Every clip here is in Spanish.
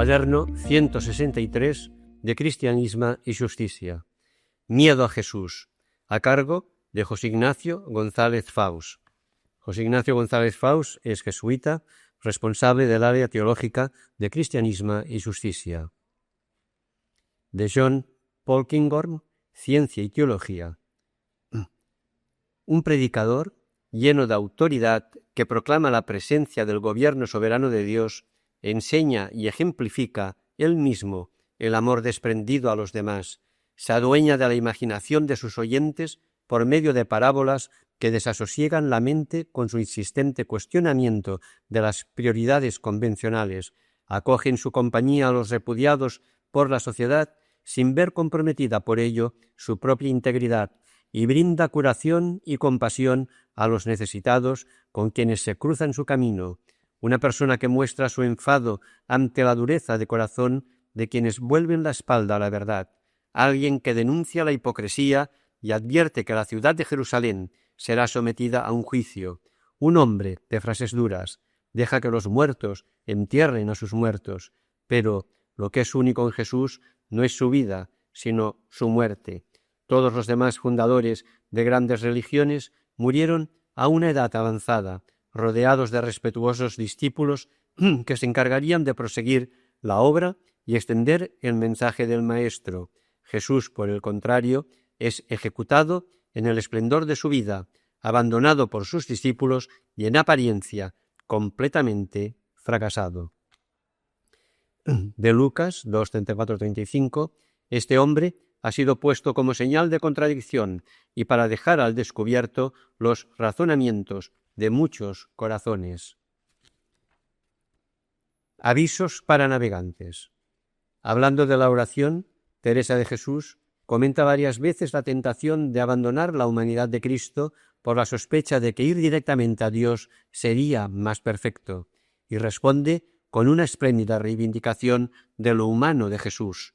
Cuaderno 163 de Cristianisme y Justicia. Miedo a Jesús, a cargo de José Ignacio González Faus. José Ignacio González Faus es jesuita, responsable del área teológica de Cristianisme y Justicia. De John Polkinghorne, Ciencia y Teología. Un predicador lleno de autoridad que proclama la presencia del gobierno soberano de Dios, enseña y ejemplifica él mismo el amor desprendido a los demás, se adueña de la imaginación de sus oyentes por medio de parábolas que desasosiegan la mente con su insistente cuestionamiento de las prioridades convencionales, acoge en su compañía a los repudiados por la sociedad sin ver comprometida por ello su propia integridad, y brinda curación y compasión a los necesitados con quienes se cruzan su camino, una persona que muestra su enfado ante la dureza de corazón de quienes vuelven la espalda a la verdad, alguien que denuncia la hipocresía y advierte que la ciudad de Jerusalén será sometida a un juicio, un hombre de frases duras, deja que los muertos entierren a sus muertos, pero lo que es único en Jesús no es su vida, sino su muerte. Todos los demás fundadores de grandes religiones murieron a una edad avanzada, rodeados de respetuosos discípulos que se encargarían de proseguir la obra y extender el mensaje del Maestro. Jesús, por el contrario, es ejecutado en el esplendor de su vida, abandonado por sus discípulos y en apariencia completamente fracasado. De Lucas 2:34-35, este hombre ha sido puesto como señal de contradicción y para dejar al descubierto los razonamientos de muchos corazones. Avisos para navegantes. Hablando de la oración, Teresa de Jesús comenta varias veces la tentación de abandonar la humanidad de Cristo por la sospecha de que ir directamente a Dios sería más perfecto, y responde con una espléndida reivindicación de lo humano de Jesús.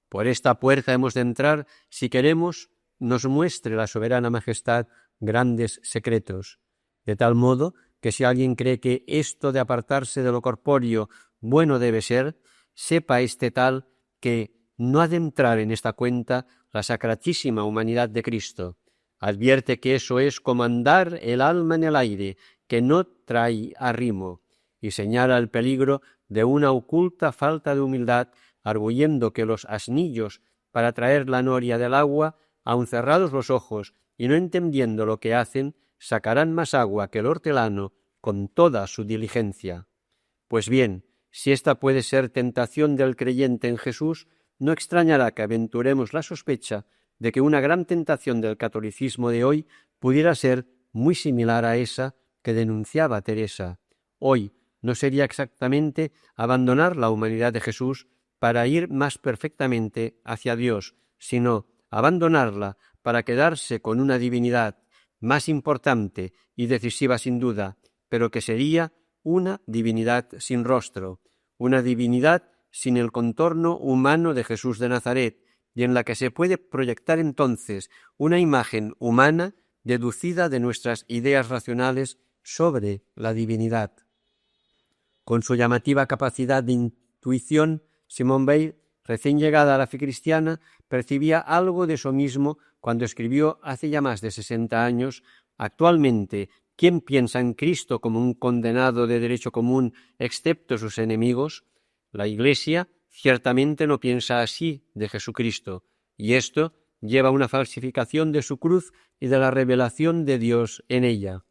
Por esta puerta hemos de entrar si queremos nos muestre la soberana majestad grandes secretos, de tal modo que si alguien cree que esto de apartarse de lo corpóreo bueno debe ser, sepa este tal que no ha de entrar en esta cuenta la sacratísima humanidad de Cristo. Advierte que eso es como andar el alma en el aire, que no trae arrimo, y señala el peligro de una oculta falta de humildad, arguyendo que los asnillos, para traer la noria del agua, aun cerrados los ojos y no entendiendo lo que hacen, sacarán más agua que el hortelano con toda su diligencia. Pues bien, si esta puede ser tentación del creyente en Jesús, no extrañará que aventuremos la sospecha de que una gran tentación del catolicismo de hoy pudiera ser muy similar a esa que denunciaba Teresa. Hoy no sería exactamente abandonar la humanidad de Jesús para ir más perfectamente hacia Dios, sino abandonarla para quedarse con una divinidad más importante y decisiva sin duda, pero que sería una divinidad sin rostro, una divinidad sin el contorno humano de Jesús de Nazaret, y en la que se puede proyectar entonces una imagen humana deducida de nuestras ideas racionales sobre la divinidad. Con su llamativa capacidad de intuición, Simone Weil, recién llegada a la fe cristiana, percibía algo de eso mismo cuando escribió hace ya más de 60 años: actualmente, ¿quién piensa en Cristo como un condenado de derecho común excepto sus enemigos? La Iglesia ciertamente no piensa así de Jesucristo, y esto lleva a una falsificación de su cruz y de la revelación de Dios en ella.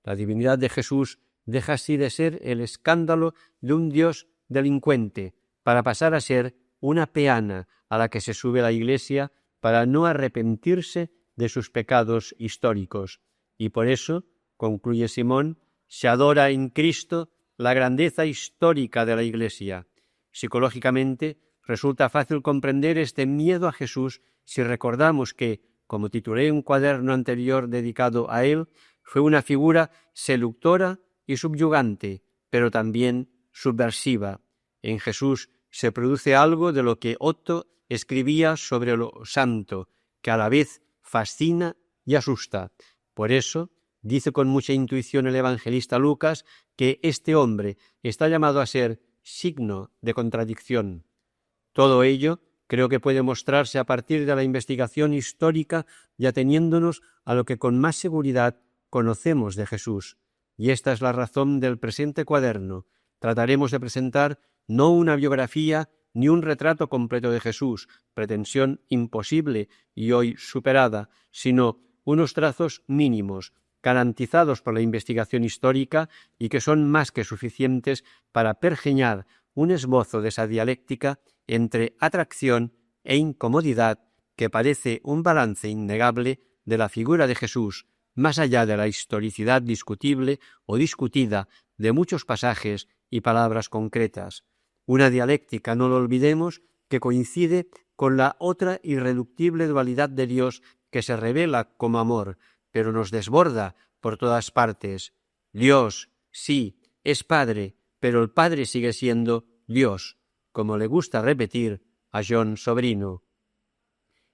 La divinidad de Jesús deja así de ser el escándalo de un Dios delincuente, para pasar a ser una peana a la que se sube la Iglesia para no arrepentirse de sus pecados históricos. Y por eso, concluye Simón, se adora en Cristo la grandeza histórica de la Iglesia. Psicológicamente, resulta fácil comprender este miedo a Jesús si recordamos que, como titulé un cuaderno anterior dedicado a él, fue una figura seductora y subyugante, pero también subversiva. En Jesús se produce algo de lo que Otto escribía sobre lo santo, que a la vez fascina y asusta. Por eso, dice con mucha intuición el evangelista Lucas que este hombre está llamado a ser signo de contradicción. Todo ello creo que puede mostrarse a partir de la investigación histórica y ateniéndonos a lo que con más seguridad conocemos de Jesús. Y esta es la razón del presente cuaderno. Trataremos de presentar no una biografía ni un retrato completo de Jesús, pretensión imposible y hoy superada, sino unos trazos mínimos, garantizados por la investigación histórica y que son más que suficientes para pergeñar un esbozo de esa dialéctica entre atracción e incomodidad que parece un balance innegable de la figura de Jesús, más allá de la historicidad discutible o discutida de muchos pasajes y palabras concretas. Una dialéctica, no lo olvidemos, que coincide con la otra irreductible dualidad de Dios que se revela como amor, pero nos desborda por todas partes. Dios, sí, es Padre, pero el Padre sigue siendo Dios, como le gusta repetir a John Sobrino.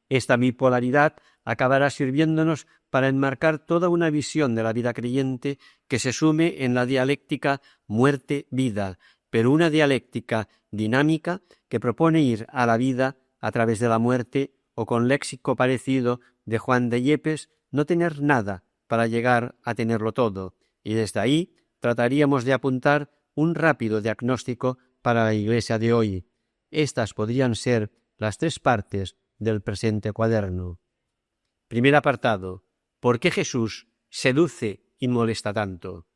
Esta bipolaridad acabará sirviéndonos para enmarcar toda una visión de la vida creyente que se sume en la dialéctica muerte-vida, pero una dialéctica dinámica que propone ir a la vida a través de la muerte o, con léxico parecido de Juan de Yepes, no tener nada para llegar a tenerlo todo, y desde ahí trataríamos de apuntar un rápido diagnóstico para la Iglesia de hoy. Estas podrían ser las tres partes del presente cuaderno. Primer apartado. ¿Por qué Jesús seduce y molesta tanto?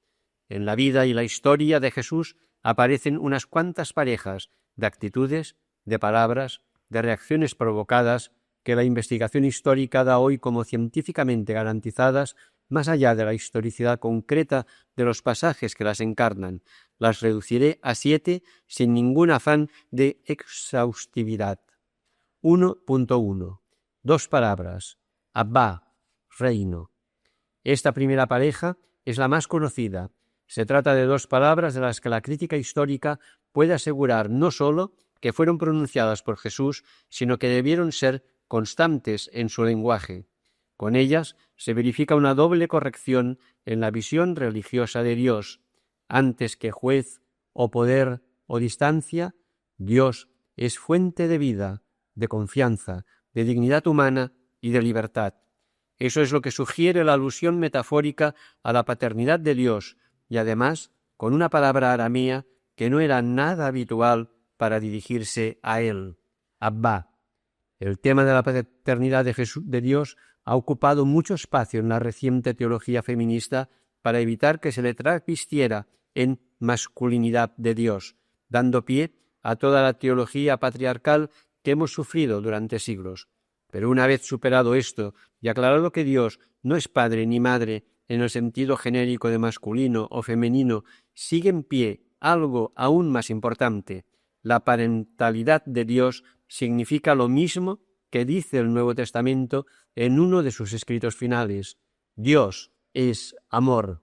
En la vida y la historia de Jesús aparecen unas cuantas parejas de actitudes, de palabras, de reacciones provocadas que la investigación histórica da hoy como científicamente garantizadas, más allá de la historicidad concreta de los pasajes que las encarnan. Las reduciré a 7 sin ningún afán de exhaustividad. 1.1. 2 palabras. Abba, reino. Esta primera pareja es la más conocida. Se trata de 2 palabras de las que la crítica histórica puede asegurar no sólo que fueron pronunciadas por Jesús, sino que debieron ser constantes en su lenguaje. Con ellas se verifica una doble corrección en la visión religiosa de Dios. Antes que juez o poder o distancia, Dios es fuente de vida, de confianza, de dignidad humana y de libertad. Eso es lo que sugiere la alusión metafórica a la paternidad de Dios, y además con una palabra aramea que no era nada habitual para dirigirse a él, Abba. El tema de la paternidad de Dios ha ocupado mucho espacio en la reciente teología feminista para evitar que se le travestiera en masculinidad de Dios, dando pie a toda la teología patriarcal que hemos sufrido durante siglos. Pero una vez superado esto y aclarado que Dios no es padre ni madre en el sentido genérico de masculino o femenino, sigue en pie algo aún más importante. La parentalidad de Dios significa lo mismo que dice el Nuevo Testamento en uno de sus escritos finales. Dios es amor.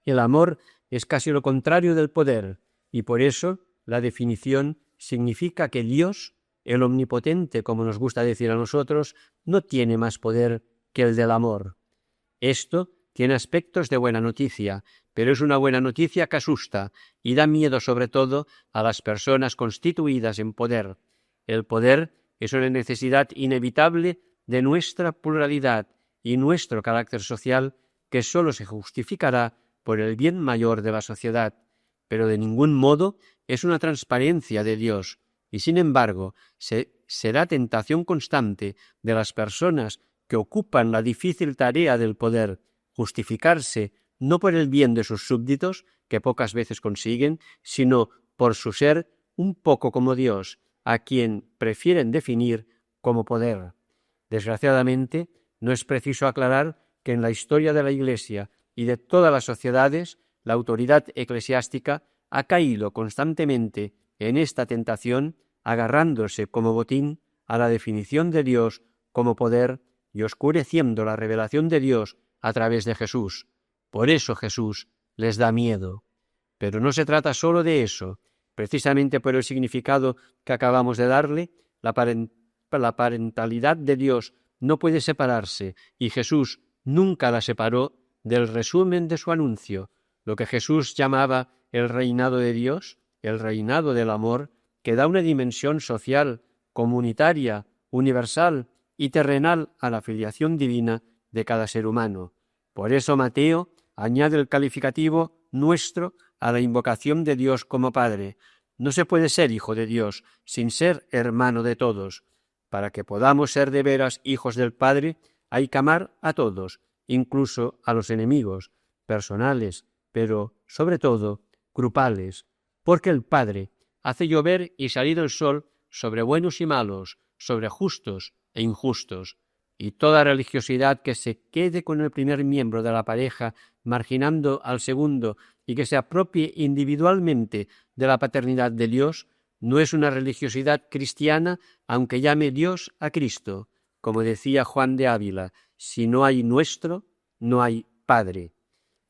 El amor es casi lo contrario del poder, y por eso la definición significa que Dios, el omnipotente, como nos gusta decir a nosotros, no tiene más poder que el del amor. Esto tiene aspectos de buena noticia, pero es una buena noticia que asusta y da miedo sobre todo a las personas constituidas en poder. El poder es una necesidad inevitable de nuestra pluralidad y nuestro carácter social que sólo se justificará por el bien mayor de la sociedad, pero de ningún modo es una transparencia de Dios, y sin embargo será tentación constante de las personas que ocupan la difícil tarea del poder justificarse no por el bien de sus súbditos, que pocas veces consiguen, sino por su ser un poco como Dios, a quien prefieren definir como poder. Desgraciadamente, no es preciso aclarar que en la historia de la Iglesia y de todas las sociedades, la autoridad eclesiástica ha caído constantemente en esta tentación, agarrándose como botín a la definición de Dios como poder y oscureciendo la revelación de Dios a través de Jesús. Por eso Jesús les da miedo. Pero no se trata solo de eso. Precisamente por el significado que acabamos de darle, la parentalidad de Dios no puede separarse, y Jesús nunca la separó del resumen de su anuncio. Lo que Jesús llamaba el reinado de Dios, el reinado del amor, que da una dimensión social, comunitaria, universal y terrenal a la filiación divina de cada ser humano. Por eso Mateo añade el calificativo nuestro a la invocación de Dios como Padre. No se puede ser hijo de Dios sin ser hermano de todos. Para que podamos ser de veras hijos del Padre, hay que amar a todos, incluso a los enemigos, personales, pero sobre todo grupales, porque el Padre hace llover y salir el sol sobre buenos y malos, sobre justos e injustos, y toda religiosidad que se quede con el primer miembro de la pareja, marginando al segundo, y que se apropie individualmente de la paternidad de Dios, no es una religiosidad cristiana, aunque llame Dios a Cristo. Como decía Juan de Ávila, si no hay nuestro, no hay Padre.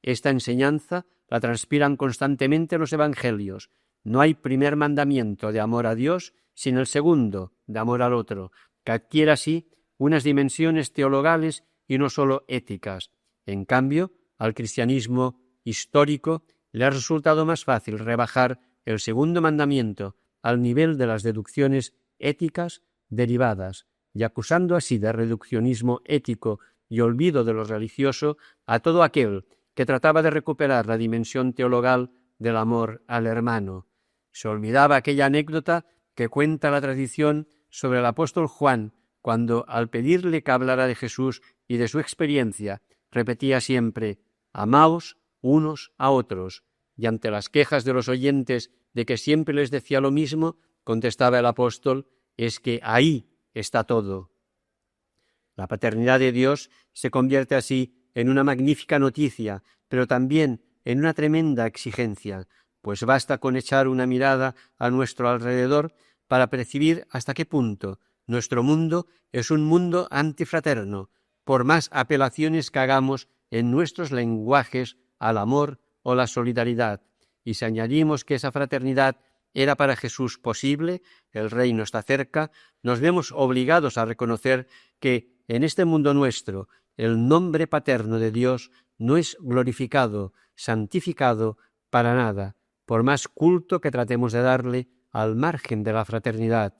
Esta enseñanza la transpiran constantemente los evangelios. No hay primer mandamiento de amor a Dios sin el segundo, de amor al otro, que adquiere así unas dimensiones teologales y no sólo éticas. En cambio, al cristianismo histórico le ha resultado más fácil rebajar el segundo mandamiento al nivel de las deducciones éticas derivadas, y acusando así de reduccionismo ético y olvido de lo religioso a todo aquel que trataba de recuperar la dimensión teologal del amor al hermano. Se olvidaba aquella anécdota que cuenta la tradición sobre el apóstol Juan, cuando, al pedirle que hablara de Jesús y de su experiencia, repetía siempre: «Amaos unos a otros», y ante las quejas de los oyentes de que siempre les decía lo mismo, contestaba el apóstol: «Es que ahí está todo». La paternidad de Dios se convierte así en una magnífica noticia, pero también en una tremenda exigencia, pues basta con echar una mirada a nuestro alrededor para percibir hasta qué punto nuestro mundo es un mundo antifraterno, por más apelaciones que hagamos en nuestros lenguajes al amor o la solidaridad. Y si añadimos que esa fraternidad era para Jesús posible, el reino está cerca, nos vemos obligados a reconocer que en este mundo nuestro el nombre paterno de Dios no es glorificado, santificado para nada, por más culto que tratemos de darle al margen de la fraternidad.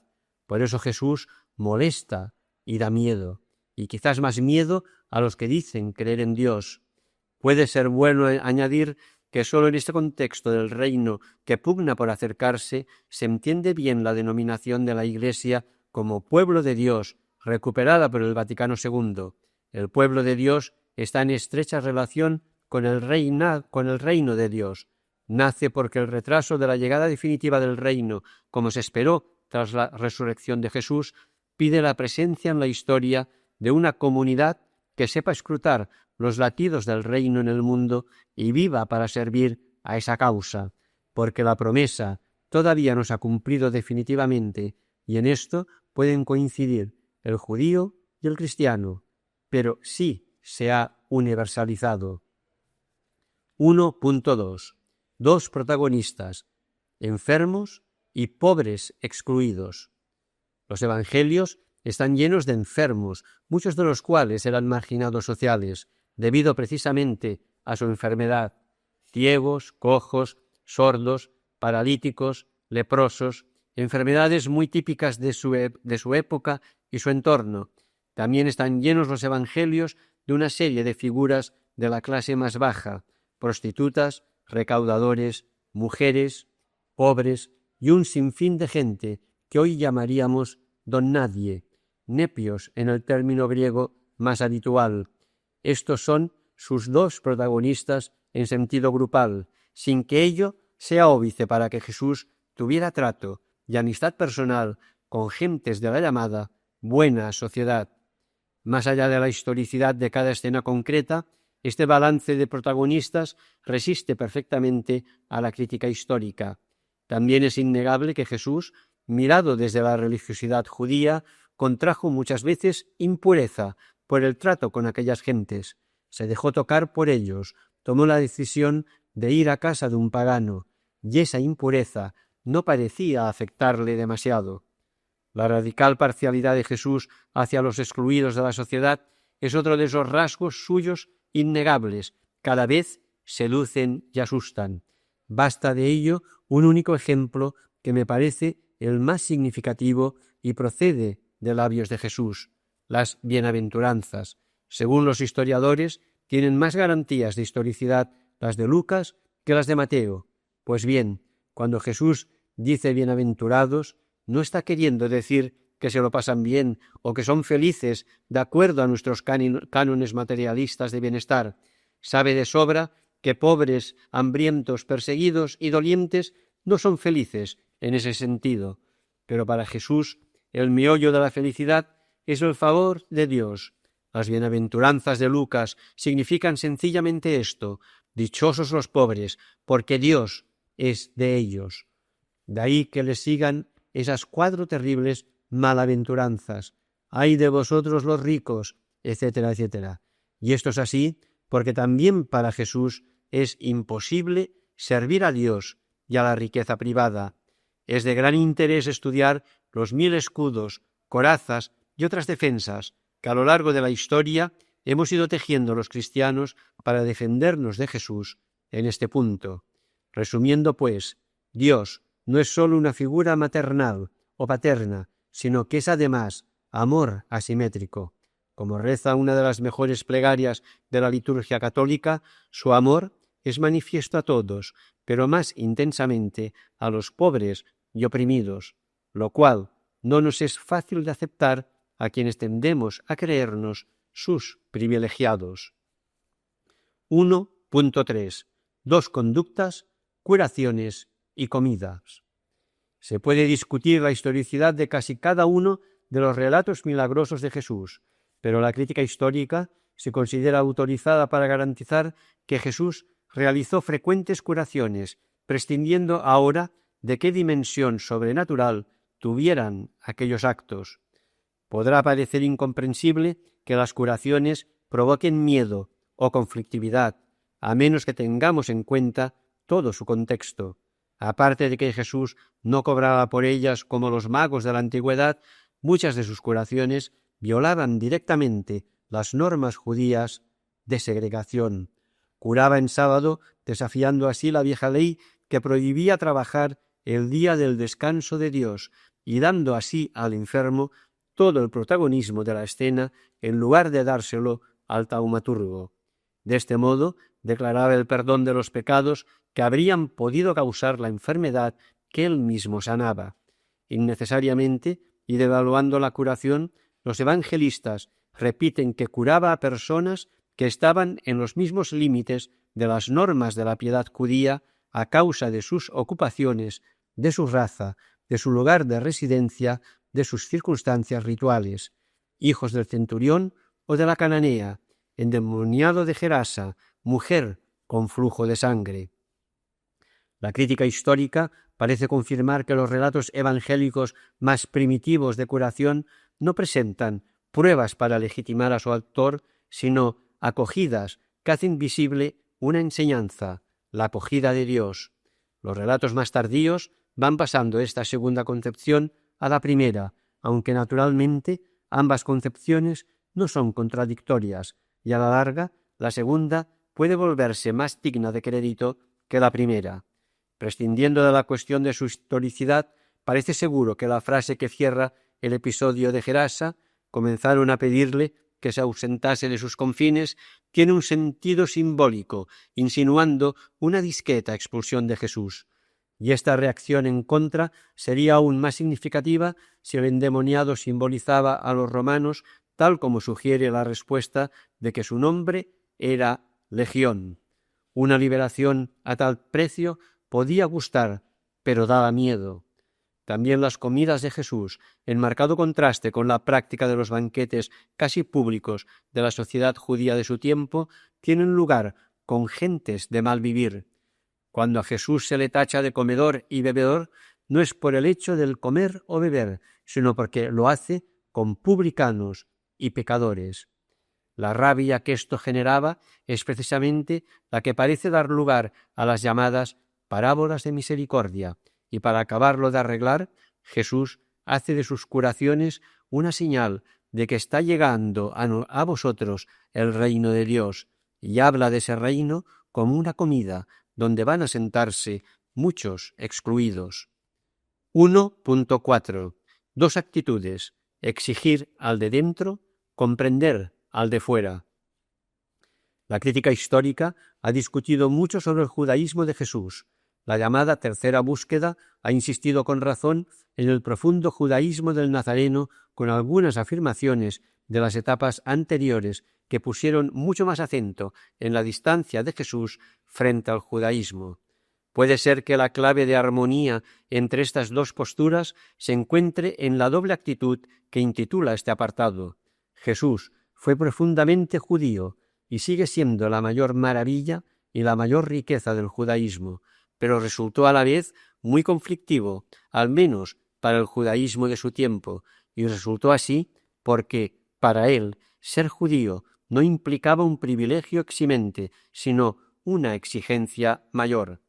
Por eso Jesús molesta y da miedo, y quizás más miedo a los que dicen creer en Dios. Puede ser bueno añadir que sólo en este contexto del reino que pugna por acercarse se entiende bien la denominación de la Iglesia como pueblo de Dios, recuperada por el Vaticano II. El pueblo de Dios está en estrecha relación con el reino de Dios. Nace porque el retraso de la llegada definitiva del reino, como se esperó tras la resurrección de Jesús, pide la presencia en la historia de una comunidad que sepa escrutar los latidos del reino en el mundo y viva para servir a esa causa, porque la promesa todavía no se ha cumplido definitivamente, y en esto pueden coincidir el judío y el cristiano, pero sí se ha universalizado. 1.2. Dos protagonistas, enfermos y pobres excluidos. Los evangelios están llenos de enfermos, muchos de los cuales eran marginados sociales, debido precisamente a su enfermedad: ciegos, cojos, sordos, paralíticos, leprosos, enfermedades muy típicas de su época y su entorno. También están llenos los evangelios de una serie de figuras de la clase más baja: prostitutas, recaudadores, mujeres, pobres y un sinfín de gente que hoy llamaríamos don nadie, nepios en el término griego más habitual. Estos son sus dos protagonistas en sentido grupal, sin que ello sea óbice para que Jesús tuviera trato y amistad personal con gentes de la llamada buena sociedad. Más allá de la historicidad de cada escena concreta, este balance de protagonistas resiste perfectamente a la crítica histórica. También es innegable que Jesús, mirado desde la religiosidad judía, contrajo muchas veces impureza por el trato con aquellas gentes. Se dejó tocar por ellos, tomó la decisión de ir a casa de un pagano, y esa impureza no parecía afectarle demasiado. La radical parcialidad de Jesús hacia los excluidos de la sociedad es otro de esos rasgos suyos innegables, cada vez seducen y asustan. Basta de ello un único ejemplo que me parece el más significativo y procede de labios de Jesús: las bienaventuranzas. Según los historiadores, tienen más garantías de historicidad las de Lucas que las de Mateo. Pues bien, cuando Jesús dice bienaventurados, no está queriendo decir que se lo pasan bien o que son felices de acuerdo a nuestros cánones materialistas de bienestar. Sabe de sobra que pobres, hambrientos, perseguidos y dolientes no son felices en ese sentido. Pero para Jesús, el meollo de la felicidad es el favor de Dios. Las bienaventuranzas de Lucas significan sencillamente esto: dichosos los pobres, porque Dios es de ellos. De ahí que les sigan esas 4 terribles malaventuranzas: ay de vosotros los ricos, etcétera, etcétera. Y esto es así porque también para Jesús es imposible servir a Dios y a la riqueza privada. Es de gran interés estudiar los 1000 escudos, corazas y otras defensas que a lo largo de la historia hemos ido tejiendo los cristianos para defendernos de Jesús en este punto. Resumiendo, pues, Dios no es sólo una figura maternal o paterna, sino que es además amor asimétrico. Como reza una de las mejores plegarias de la liturgia católica, su amor es manifiesto a todos, pero más intensamente a los pobres y oprimidos, lo cual no nos es fácil de aceptar a quienes tendemos a creernos sus privilegiados. 1.3. 2 conductas, curaciones y comidas. Se puede discutir la historicidad de casi cada uno de los relatos milagrosos de Jesús, pero la crítica histórica se considera autorizada para garantizar que Jesús realizó frecuentes curaciones, prescindiendo ahora de qué dimensión sobrenatural tuvieran aquellos actos. Podrá parecer incomprensible que las curaciones provoquen miedo o conflictividad, a menos que tengamos en cuenta todo su contexto. Aparte de que Jesús no cobraba por ellas como los magos de la antigüedad, muchas de sus curaciones violaban directamente las normas judías de segregación. Curaba en sábado, desafiando así la vieja ley que prohibía trabajar el día del descanso de Dios y dando así al enfermo todo el protagonismo de la escena en lugar de dárselo al taumaturgo. De este modo, declaraba el perdón de los pecados que habrían podido causar la enfermedad que él mismo sanaba. Innecesariamente, y devaluando la curación, los evangelistas repiten que curaba a personas que estaban en los mismos límites de las normas de la piedad judía a causa de sus ocupaciones, de su raza, de su lugar de residencia, de sus circunstancias rituales, hijos del centurión o de la cananea, endemoniado de Gerasa, mujer con flujo de sangre. La crítica histórica parece confirmar que los relatos evangélicos más primitivos de curación no presentan pruebas para legitimar a su autor, sino acogidas que hacen visible una enseñanza, la acogida de Dios. Los relatos más tardíos van pasando esta segunda concepción a la primera, aunque naturalmente ambas concepciones no son contradictorias, y a la larga la segunda puede volverse más digna de crédito que la primera. Prescindiendo de la cuestión de su historicidad, parece seguro que la frase que cierra el episodio de Gerasa, comenzaron a pedirle que se ausentase de sus confines, tiene un sentido simbólico, insinuando una discreta expulsión de Jesús. Y esta reacción en contra sería aún más significativa si el endemoniado simbolizaba a los romanos, tal como sugiere la respuesta de que su nombre era Legión. Una liberación a tal precio podía gustar, pero daba miedo. También las comidas de Jesús, en marcado contraste con la práctica de los banquetes casi públicos de la sociedad judía de su tiempo, tienen lugar con gentes de mal vivir. Cuando a Jesús se le tacha de comedor y bebedor, no es por el hecho del comer o beber, sino porque lo hace con publicanos y pecadores. La rabia que esto generaba es precisamente la que parece dar lugar a las llamadas parábolas de misericordia, y para acabarlo de arreglar, Jesús hace de sus curaciones una señal de que está llegando a vosotros el reino de Dios, y habla de ese reino como una comida donde van a sentarse muchos excluidos. 1.4. Dos actitudes: exigir al de dentro, comprender al de fuera. La crítica histórica ha discutido mucho sobre el judaísmo de Jesús. La llamada tercera búsqueda ha insistido con razón en el profundo judaísmo del Nazareno, con algunas afirmaciones de las etapas anteriores que pusieron mucho más acento en la distancia de Jesús frente al judaísmo. Puede ser que la clave de armonía entre estas dos posturas se encuentre en la doble actitud que intitula este apartado. Jesús fue profundamente judío y sigue siendo la mayor maravilla y la mayor riqueza del judaísmo, pero resultó a la vez muy conflictivo, al menos para el judaísmo de su tiempo, y resultó así porque, para él, ser judío no implicaba un privilegio eximente, sino una exigencia mayor.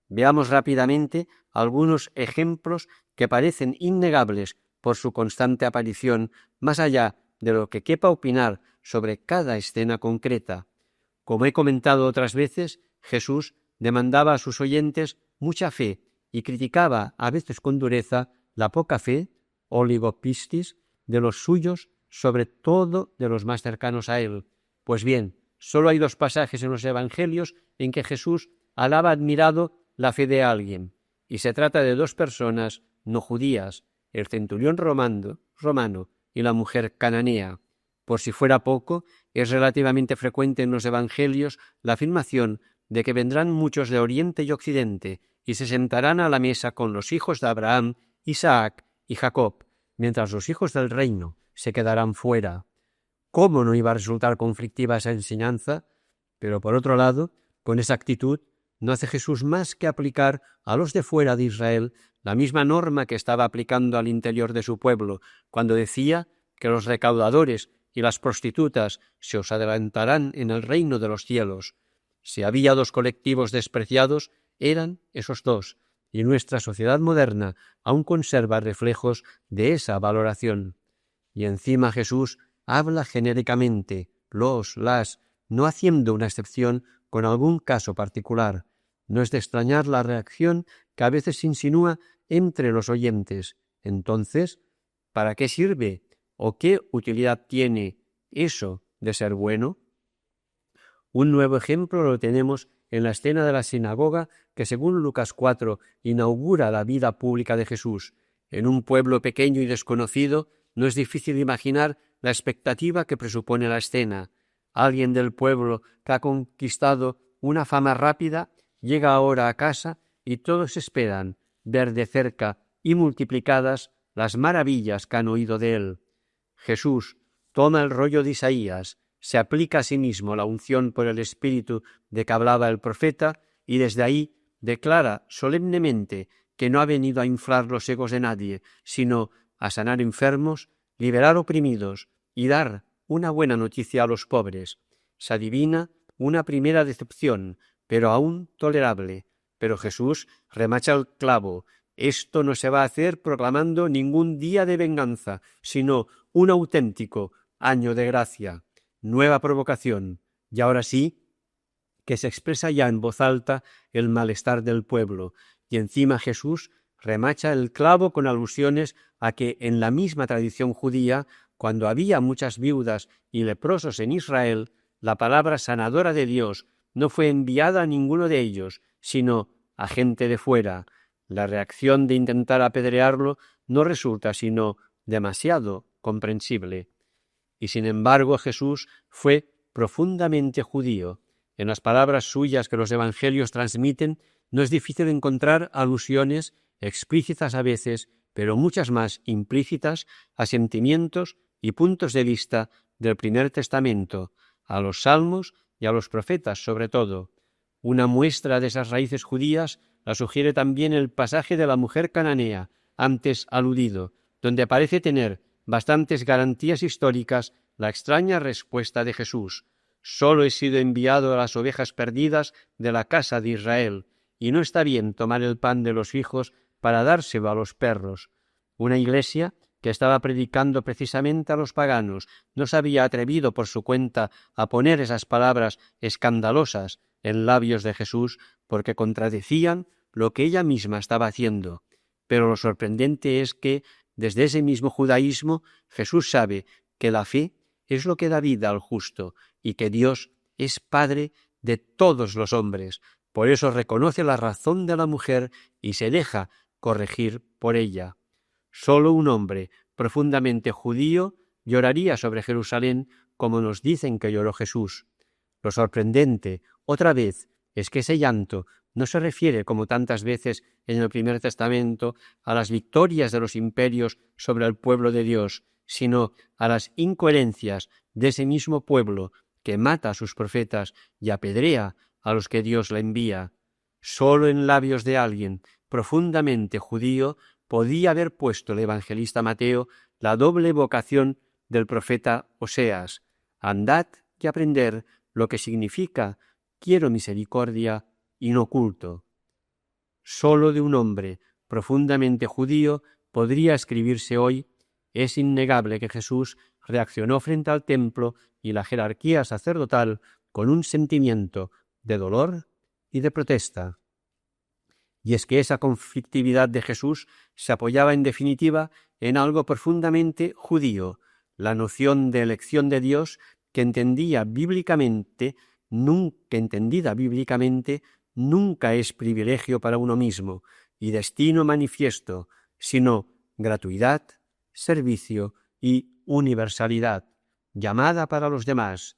Veamos rápidamente algunos ejemplos que parecen innegables por su constante aparición, más allá de lo que quepa opinar sobre cada escena concreta. Como he comentado otras veces, Jesús demandaba a sus oyentes mucha fe y criticaba, a veces con dureza, la poca fe, oligopistis, de los suyos, sobre todo de los más cercanos a él. Pues bien, solo hay dos pasajes en los Evangelios en que Jesús alaba admirado la fe de alguien, y se trata de dos personas no judías, el centurión romano y la mujer cananea. Por si fuera poco, es relativamente frecuente en los Evangelios la afirmación de que vendrán muchos de Oriente y Occidente y se sentarán a la mesa con los hijos de Abraham, Isaac y Jacob, mientras los hijos del reino se quedarán fuera. ¿Cómo no iba a resultar conflictiva esa enseñanza? Pero por otro lado, con esa actitud, no hace Jesús más que aplicar a los de fuera de Israel la misma norma que estaba aplicando al interior de su pueblo, cuando decía que los recaudadores y las prostitutas se os adelantarán en el reino de los cielos. Si había dos colectivos despreciados, eran esos dos, y nuestra sociedad moderna aún conserva reflejos de esa valoración. Y encima Jesús habla genéricamente, las, no haciendo una excepción con algún caso particular. No es de extrañar la reacción que a veces se insinúa entre los oyentes. Entonces, ¿para qué sirve o qué utilidad tiene eso de ser bueno? Un nuevo ejemplo lo tenemos en la escena de la sinagoga que, según Lucas 4, inaugura la vida pública de Jesús. En un pueblo pequeño y desconocido, no es difícil imaginar la expectativa que presupone la escena. Alguien del pueblo que ha conquistado una fama rápida llega ahora a casa y todos esperan ver de cerca y multiplicadas las maravillas que han oído de él. Jesús toma el rollo de Isaías, se aplica a sí mismo la unción por el Espíritu de que hablaba el profeta y desde ahí declara solemnemente que no ha venido a inflar los egos de nadie, sino a sanar enfermos, liberar oprimidos y dar una buena noticia a los pobres. Se adivina una primera decepción, pero aún tolerable. Pero Jesús remacha el clavo. Esto no se va a hacer proclamando ningún día de venganza, sino un auténtico año de gracia. Nueva provocación. Y ahora sí, que se expresa ya en voz alta el malestar del pueblo. Y encima Jesús remacha el clavo con alusiones a que en la misma tradición judía, cuando había muchas viudas y leprosos en Israel, la palabra sanadora de Dios no fue enviada a ninguno de ellos, sino a gente de fuera. La reacción de intentar apedrearlo no resulta sino demasiado comprensible. Y sin embargo Jesús fue profundamente judío. En las palabras suyas que los evangelios transmiten, no es difícil encontrar alusiones explícitas a veces, pero muchas más implícitas, a sentimientos y puntos de vista del Primer Testamento, a los Salmos y a los profetas sobre todo. Una muestra de esas raíces judías la sugiere también el pasaje de la mujer cananea, antes aludido, donde parece tener bastantes garantías históricas la extraña respuesta de Jesús: «Solo he sido enviado a las ovejas perdidas de la casa de Israel, y no está bien tomar el pan de los hijos para dárselo a los perros». Una iglesia que estaba predicando precisamente a los paganos no se había atrevido por su cuenta a poner esas palabras escandalosas en labios de Jesús porque contradecían lo que ella misma estaba haciendo. Pero lo sorprendente es que, desde ese mismo judaísmo, Jesús sabe que la fe es lo que da vida al justo y que Dios es Padre de todos los hombres. Por eso reconoce la razón de la mujer y se deja corregir por ella. Solo un hombre profundamente judío lloraría sobre Jerusalén como nos dicen que lloró Jesús. Lo sorprendente, otra vez, es que ese llanto no se refiere, como tantas veces en el Primer Testamento, a las victorias de los imperios sobre el pueblo de Dios, sino a las incoherencias de ese mismo pueblo que mata a sus profetas y apedrea a los que Dios le envía. Solo en labios de alguien profundamente judío podía haber puesto el evangelista Mateo la doble vocación del profeta Oseas: andad y aprender lo que significa quiero misericordia y no culto. Solo de un hombre profundamente judío podría escribirse hoy: es innegable que Jesús reaccionó frente al templo y la jerarquía sacerdotal con un sentimiento de dolor y de protesta. Y es que esa conflictividad de Jesús se apoyaba en definitiva en algo profundamente judío, la noción de elección de Dios que entendida bíblicamente nunca es privilegio para uno mismo y destino manifiesto, sino gratuidad, servicio y universalidad, llamada para los demás.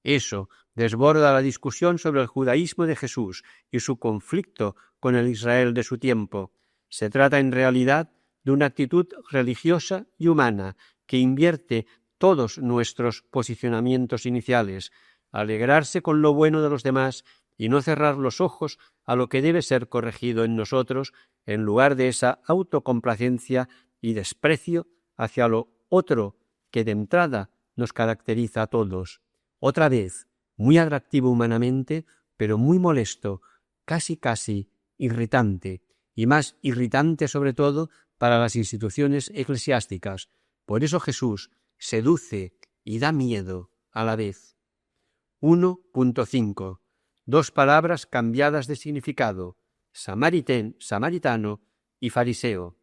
Eso desborda la discusión sobre el judaísmo de Jesús y su conflicto con el Israel de su tiempo. Se trata en realidad de una actitud religiosa y humana que invierte todos nuestros posicionamientos iniciales, alegrarse con lo bueno de los demás y no cerrar los ojos a lo que debe ser corregido en nosotros, en lugar de esa autocomplacencia y desprecio hacia lo otro que de entrada nos caracteriza a todos. Otra vez, muy atractivo humanamente, pero muy molesto, casi irritante, y más irritante sobre todo para las instituciones eclesiásticas. Por eso Jesús seduce y da miedo a la vez. 1.5. Dos palabras cambiadas de significado: samaritano y fariseo.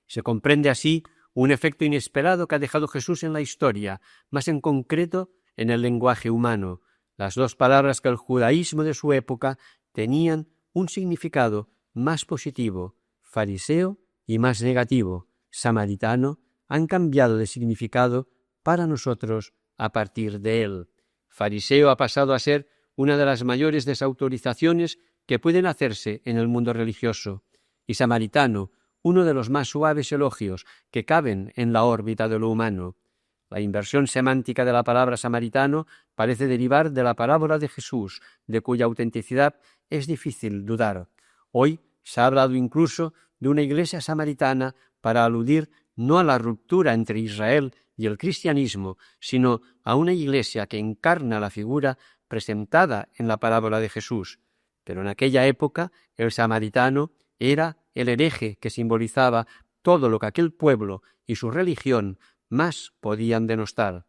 Se comprende así un efecto inesperado que ha dejado Jesús en la historia, más en concreto en el lenguaje humano. Las dos palabras que el judaísmo de su época tenían un significado más positivo, fariseo, y más negativo, samaritano, han cambiado de significado para nosotros a partir de él. Fariseo ha pasado a ser una de las mayores desautorizaciones que pueden hacerse en el mundo religioso, y samaritano, uno de los más suaves elogios que caben en la órbita de lo humano. La inversión semántica de la palabra samaritano parece derivar de la parábola de Jesús, de cuya autenticidad es difícil dudar. Hoy se ha hablado incluso de una iglesia samaritana para aludir no a la ruptura entre Israel y el cristianismo, sino a una iglesia que encarna la figura presentada en la parábola de Jesús. Pero en aquella época el samaritano era el hereje que simbolizaba todo lo que aquel pueblo y su religión más podían denostar.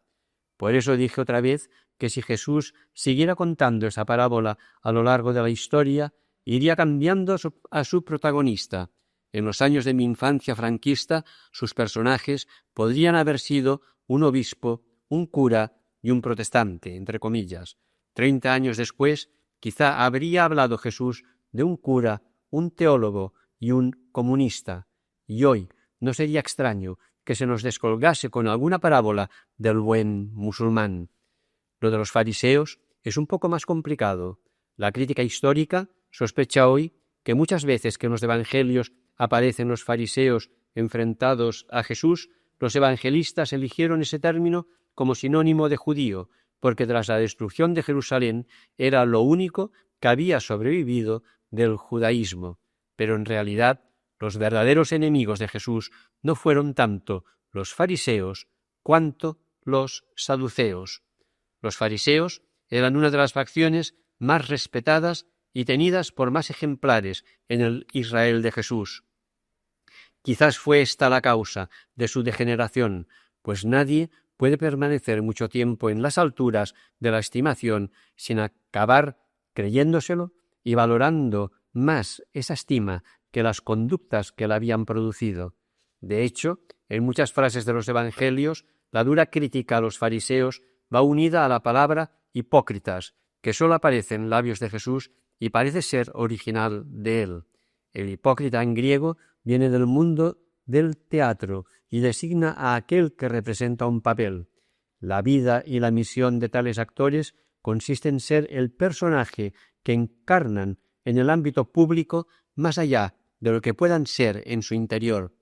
Por eso dije otra vez que si Jesús siguiera contando esa parábola a lo largo de la historia, iría cambiando a su protagonista. En los años de mi infancia franquista, sus personajes podrían haber sido un obispo, un cura y un protestante, entre comillas. 30 años después, quizá habría hablado Jesús de un cura, un teólogo y un comunista. Y hoy no sería extraño que se nos descolgase con alguna parábola del buen musulmán. Lo de los fariseos es un poco más complicado. La crítica histórica sospecha hoy que muchas veces que en los evangelios aparecen los fariseos enfrentados a Jesús, los evangelistas eligieron ese término como sinónimo de judío, porque tras la destrucción de Jerusalén era lo único que había sobrevivido del judaísmo. Pero en realidad los verdaderos enemigos de Jesús no fueron tanto los fariseos cuanto los saduceos. Los fariseos eran una de las facciones más respetadas y tenidas por más ejemplares en el Israel de Jesús. Quizás fue esta la causa de su degeneración, pues nadie puede permanecer mucho tiempo en las alturas de la estimación sin acabar creyéndoselo y valorando más esa estima que las conductas que la habían producido. De hecho, en muchas frases de los evangelios, la dura crítica a los fariseos va unida a la palabra hipócritas, que sólo aparece en labios de Jesús y parece ser original de él. El hipócrita en griego viene del mundo del teatro y designa a aquel que representa un papel. La vida y la misión de tales actores consiste en ser el personaje que encarnan en el ámbito público más allá de lo que puedan ser en su interior.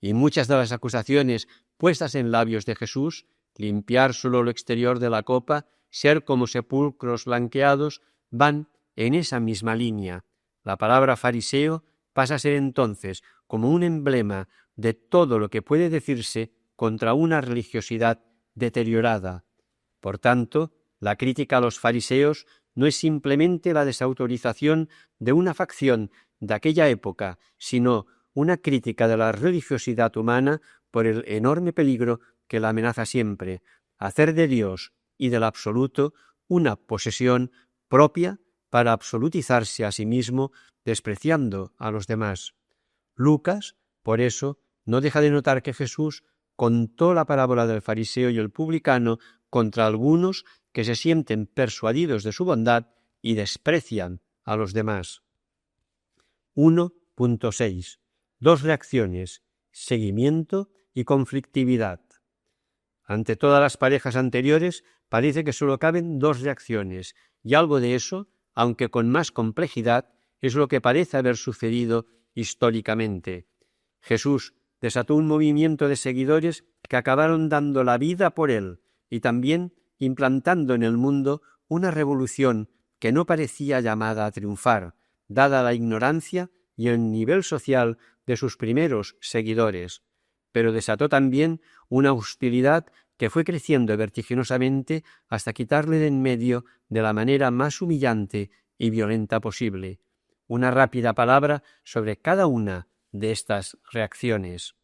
Y muchas de las acusaciones puestas en labios de Jesús, limpiar solo lo exterior de la copa, ser como sepulcros blanqueados, van en esa misma línea. La palabra fariseo pasa a ser entonces como un emblema de todo lo que puede decirse contra una religiosidad deteriorada. Por tanto, la crítica a los fariseos no es simplemente la desautorización de una facción de aquella época, sino una crítica de la religiosidad humana por el enorme peligro que la amenaza siempre, hacer de Dios y del absoluto una posesión propia para absolutizarse a sí mismo, despreciando a los demás. Lucas, por eso, no deja de notar que Jesús contó la parábola del fariseo y el publicano contra algunos que se sienten persuadidos de su bondad y desprecian a los demás. 1.6. Dos reacciones: seguimiento y conflictividad. Ante todas las parejas anteriores parece que solo caben dos reacciones, y algo de eso, aunque con más complejidad, es lo que parece haber sucedido históricamente. Jesús desató un movimiento de seguidores que acabaron dando la vida por él y también implantando en el mundo una revolución que no parecía llamada a triunfar, dada la ignorancia y el nivel social de sus primeros seguidores, pero desató también una hostilidad que fue creciendo vertiginosamente hasta quitarle de en medio de la manera más humillante y violenta posible. Una rápida palabra sobre cada una de estas reacciones.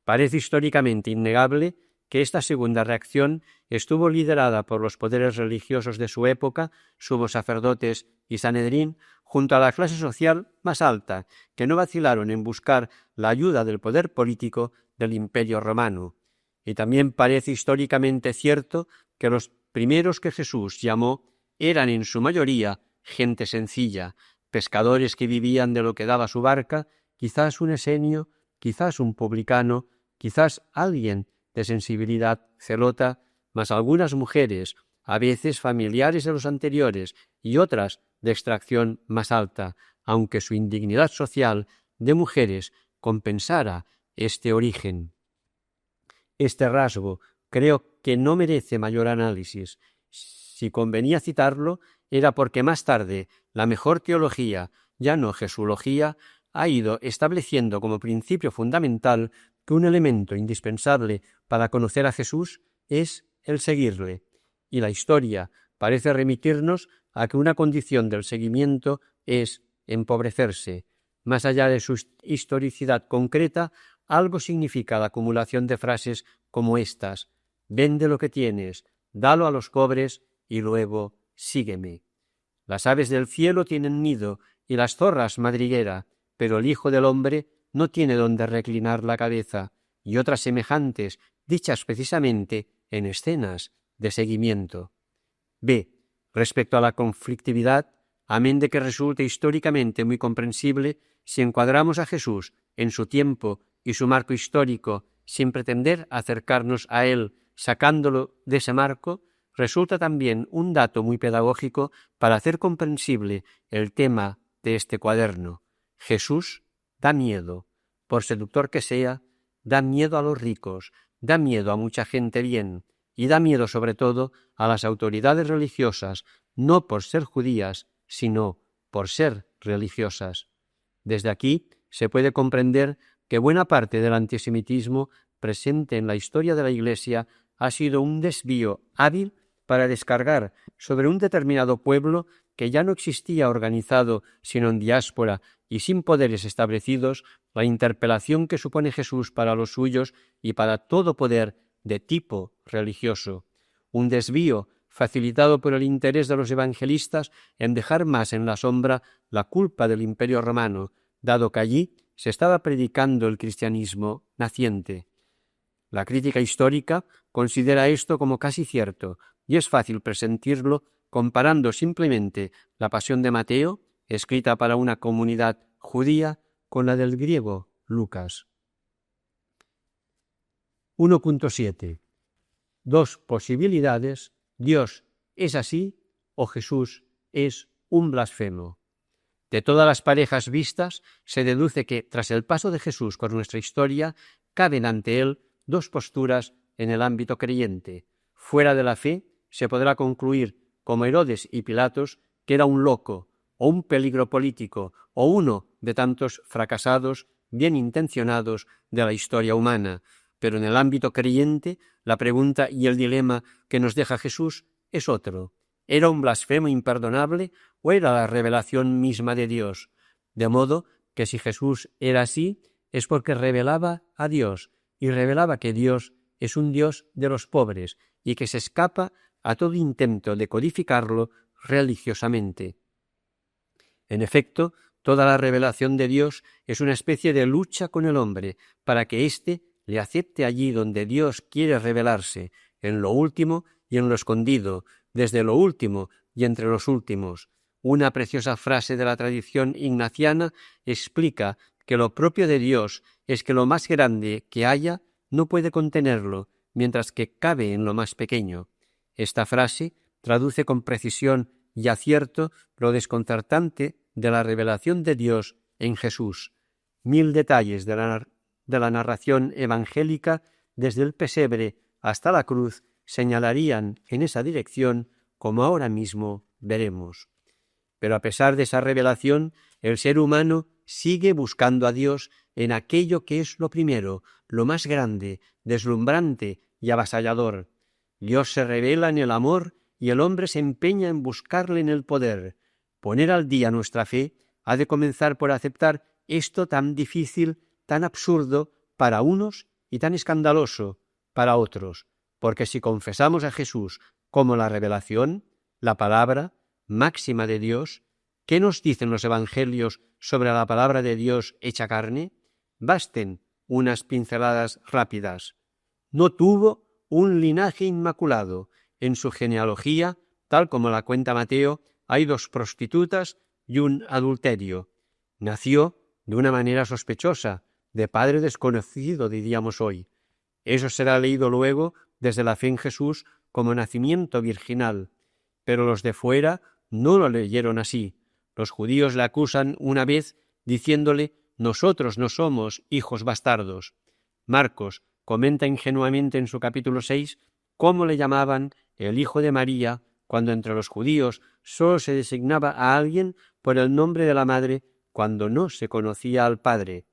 Parece históricamente innegable que esta segunda reacción estuvo liderada por los poderes religiosos de su época, sumos sacerdotes y Sanedrín, junto a la clase social más alta, que no vacilaron en buscar la ayuda del poder político del Imperio Romano. Y también parece históricamente cierto que los primeros que Jesús llamó eran en su mayoría gente sencilla, pescadores que vivían de lo que daba su barca, quizás un esenio, quizás un publicano, quizás alguien de sensibilidad celota, mas algunas mujeres, a veces familiares de los anteriores y otras de extracción más alta, aunque su indignidad social de mujeres compensara este origen. Este rasgo creo que no merece mayor análisis. Si convenía citarlo, era porque más tarde la mejor teología, ya no jesulogía, ha ido estableciendo como principio fundamental que un elemento indispensable para conocer a Jesús es el seguirle, y la historia parece remitirnos a que una condición del seguimiento es empobrecerse. Más allá de su historicidad concreta, algo significa la acumulación de frases como estas: vende lo que tienes, dalo a los pobres y luego sígueme. Las aves del cielo tienen nido y las zorras madriguera, pero el Hijo del Hombre no tiene donde reclinar la cabeza, y otras semejantes, dichas precisamente en escenas de seguimiento. Respecto a la conflictividad, amén de que resulte históricamente muy comprensible, si encuadramos a Jesús en su tiempo y su marco histórico sin pretender acercarnos a él sacándolo de ese marco, resulta también un dato muy pedagógico para hacer comprensible el tema de este cuaderno. Jesús da miedo, por seductor que sea, da miedo a los ricos, da miedo a mucha gente bien, y da miedo sobre todo a las autoridades religiosas, no por ser judías, sino por ser religiosas. Desde aquí se puede comprender que buena parte del antisemitismo presente en la historia de la Iglesia ha sido un desvío hábil para descargar sobre un determinado pueblo que ya no existía organizado sino en diáspora y sin poderes establecidos, la interpelación que supone Jesús para los suyos y para todo poder de tipo religioso. Un desvío facilitado por el interés de los evangelistas en dejar más en la sombra la culpa del Imperio romano, dado que allí se estaba predicando el cristianismo naciente. La crítica histórica considera esto como casi cierto, y es fácil presentirlo comparando simplemente la Pasión de Mateo, escrita para una comunidad judía, con la del griego Lucas. 1.7. Dos posibilidades: Dios es así o Jesús es un blasfemo. De todas las parejas vistas, se deduce que, tras el paso de Jesús por nuestra historia, caben ante él dos posturas en el ámbito creyente. Fuera de la fe, se podrá concluir, como Herodes y Pilatos, que era un loco, o un peligro político, o uno de tantos fracasados bien intencionados de la historia humana. Pero en el ámbito creyente, la pregunta y el dilema que nos deja Jesús es otro. ¿Era un blasfemo imperdonable o era la revelación misma de Dios? De modo que si Jesús era así, es porque revelaba a Dios, y revelaba que Dios es un Dios de los pobres y que se escapa a todo intento de codificarlo religiosamente. En efecto, toda la revelación de Dios es una especie de lucha con el hombre para que éste le acepte allí donde Dios quiere revelarse, en lo último y en lo escondido, desde lo último y entre los últimos. Una preciosa frase de la tradición ignaciana explica que lo propio de Dios es que lo más grande que haya no puede contenerlo, mientras que cabe en lo más pequeño. Esta frase traduce con precisión y acierto lo desconcertante de la revelación de Dios en Jesús. 1000 detalles de la narración evangélica, desde el pesebre hasta la cruz, señalarían en esa dirección, como ahora mismo veremos. Pero a pesar de esa revelación, el ser humano sigue buscando a Dios en aquello que es lo primero, lo más grande, deslumbrante y avasallador. Dios se revela en el amor y el hombre se empeña en buscarle en el poder. Poner al día nuestra fe ha de comenzar por aceptar esto tan difícil, tan absurdo para unos y tan escandaloso para otros, porque si confesamos a Jesús como la revelación, la palabra máxima de Dios, ¿qué nos dicen los evangelios sobre la palabra de Dios hecha carne? Basten unas pinceladas rápidas. No tuvo un linaje inmaculado. En su genealogía, tal como la cuenta Mateo, hay 2 prostitutas y un adulterio. Nació de una manera sospechosa, de padre desconocido, diríamos hoy. Eso será leído luego desde la fe en Jesús como nacimiento virginal. Pero los de fuera no lo leyeron así. Los judíos le acusan una vez diciéndole: «Nosotros no somos hijos bastardos». Marcos comenta ingenuamente en su capítulo 6 cómo le llamaban el hijo de María, cuando entre los judíos sólo se designaba a alguien por el nombre de la madre cuando no se conocía al padre.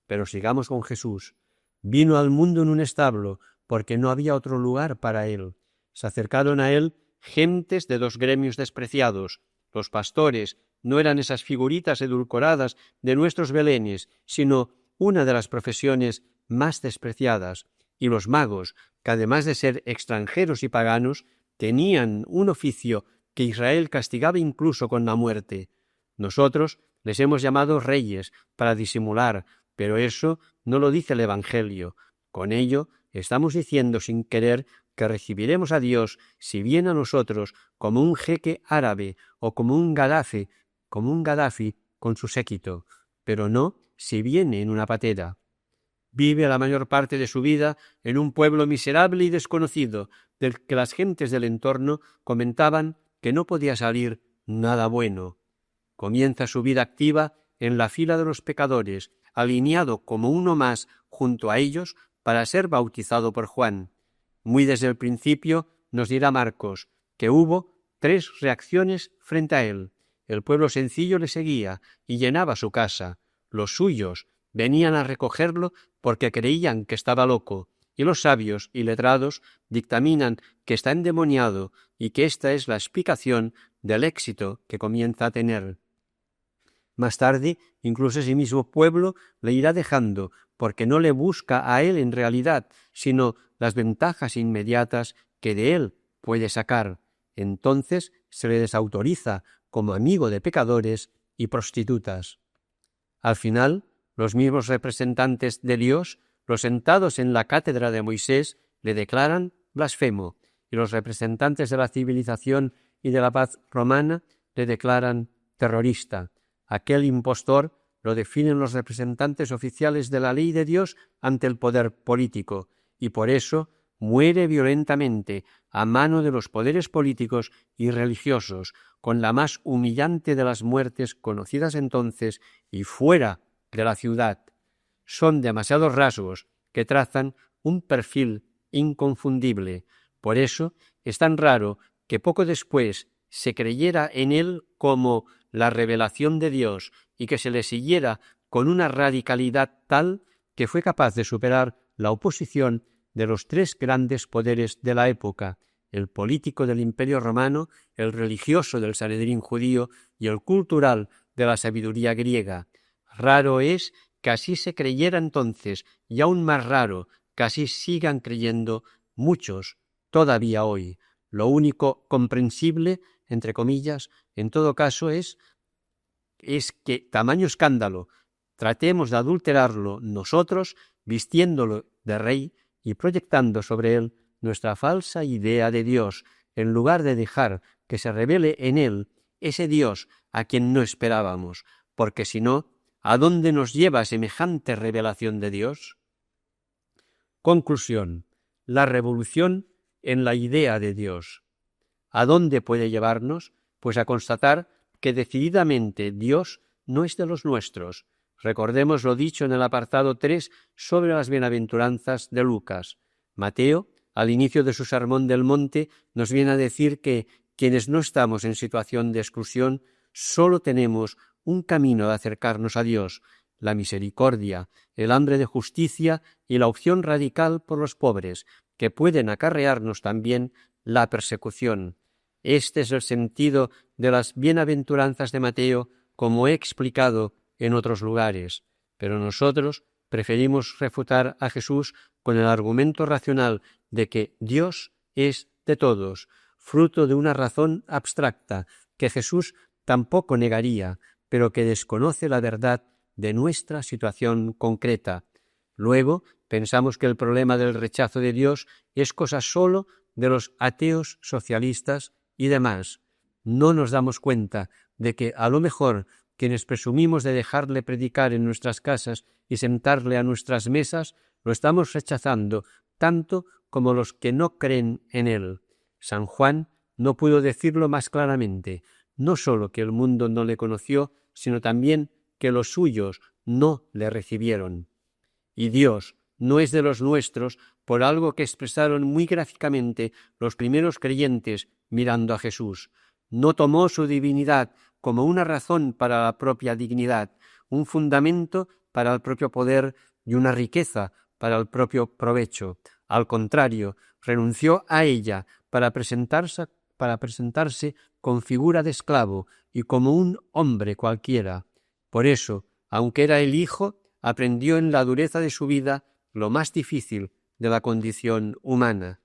Pero sigamos con Jesús. Vino al mundo en un establo, porque no había otro lugar para él. Se acercaron a él gentes de 2 gremios despreciados. Los pastores no eran esas figuritas edulcoradas de nuestros belenes, sino una de las profesiones más despreciadas. Y los magos, que además de ser extranjeros y paganos, tenían un oficio que Israel castigaba incluso con la muerte. Nosotros les hemos llamado reyes para disimular, pero eso no lo dice el Evangelio. Con ello estamos diciendo sin querer que recibiremos a Dios, si viene a nosotros, como un jeque árabe o como un Gaddafi con su séquito, pero no si viene en una patera. Vive la mayor parte de su vida en un pueblo miserable y desconocido, del que las gentes del entorno comentaban que no podía salir nada bueno. Comienza su vida activa en la fila de los pecadores, alineado como uno más junto a ellos para ser bautizado por Juan. Muy desde el principio nos dirá Marcos que hubo 3 reacciones frente a él. El pueblo sencillo le seguía y llenaba su casa. Los suyos venían a recogerlo porque creían que estaba loco, y los sabios y letrados dictaminan que está endemoniado y que esta es la explicación del éxito que comienza a tener. Más tarde, incluso ese mismo pueblo le irá dejando, porque no le busca a él en realidad, sino las ventajas inmediatas que de él puede sacar. entonces se le desautoriza como amigo de pecadores y prostitutas. Al final, los mismos representantes de Dios, los sentados en la cátedra de Moisés, le declaran blasfemo, y los representantes de la civilización y de la paz romana le declaran terrorista. Aquel impostor lo definen los representantes oficiales de la ley de Dios ante el poder político, y por eso muere violentamente a mano de los poderes políticos y religiosos, con la más humillante de las muertes conocidas entonces y fuera de la ciudad. Son demasiados rasgos que trazan un perfil inconfundible. Por eso es tan raro que poco después se creyera en él como la revelación de Dios y que se le siguiera con una radicalidad tal que fue capaz de superar la oposición de los tres grandes poderes de la época, el político del Imperio Romano, el religioso del Sanedrín judío y el cultural de la sabiduría griega. Raro es que así se creyera entonces, y aún más raro que así sigan creyendo muchos todavía hoy. Lo único comprensible, entre comillas, en todo caso es que tamaño escándalo tratemos de adulterarlo nosotros, vistiéndolo de rey y proyectando sobre él nuestra falsa idea de Dios, en lugar de dejar que se revele en él ese Dios a quien no esperábamos, porque si no, ¿a dónde nos lleva semejante revelación de Dios? Conclusión. La revolución en la idea de Dios. ¿A dónde puede llevarnos? Pues a constatar que decididamente Dios no es de los nuestros. Recordemos lo dicho en el apartado 3 sobre las bienaventuranzas de Lucas. Mateo, al inicio de su Sermón del Monte, nos viene a decir que quienes no estamos en situación de exclusión, solo tenemos un camino de acercarnos a Dios, la misericordia, el hambre de justicia y la opción radical por los pobres, que pueden acarrearnos también la persecución. Este es el sentido de las bienaventuranzas de Mateo, como he explicado en otros lugares, pero nosotros preferimos refutar a Jesús con el argumento racional de que Dios es de todos, fruto de una razón abstracta que Jesús tampoco negaría, pero que desconoce la verdad de nuestra situación concreta. Luego, pensamos que el problema del rechazo de Dios es cosa solo de los ateos socialistas y demás. No nos damos cuenta de que a lo mejor quienes presumimos de dejarle predicar en nuestras casas y sentarle a nuestras mesas, lo estamos rechazando tanto como los que no creen en él. San Juan no pudo decirlo más claramente, no sólo que el mundo no le conoció, sino también que los suyos no le recibieron. Y Dios no es de los nuestros por algo que expresaron muy gráficamente los primeros creyentes mirando a Jesús. No tomó su divinidad como una razón para la propia dignidad, un fundamento para el propio poder y una riqueza para el propio provecho. Al contrario, renunció a ella para presentarse con figura de esclavo y como un hombre cualquiera. Por eso, aunque era el Hijo, aprendió en la dureza de su vida lo más difícil de la condición humana.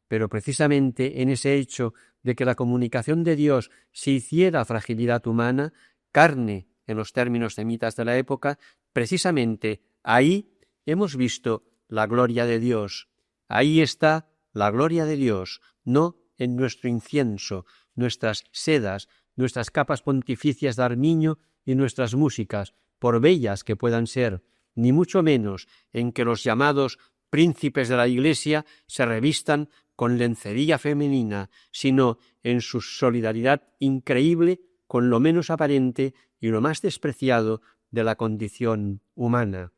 Pero precisamente en ese hecho de que la comunicación de Dios se hiciera fragilidad humana, carne en los términos semitas de la época, precisamente ahí hemos visto la gloria de Dios. Ahí está la gloria de Dios, no en nuestro incienso, nuestras sedas, nuestras capas pontificias de armiño y nuestras músicas, por bellas que puedan ser, ni mucho menos en que los llamados príncipes de la Iglesia se revistan con lencería femenina, sino en su solidaridad increíble con lo menos aparente y lo más despreciado de la condición humana.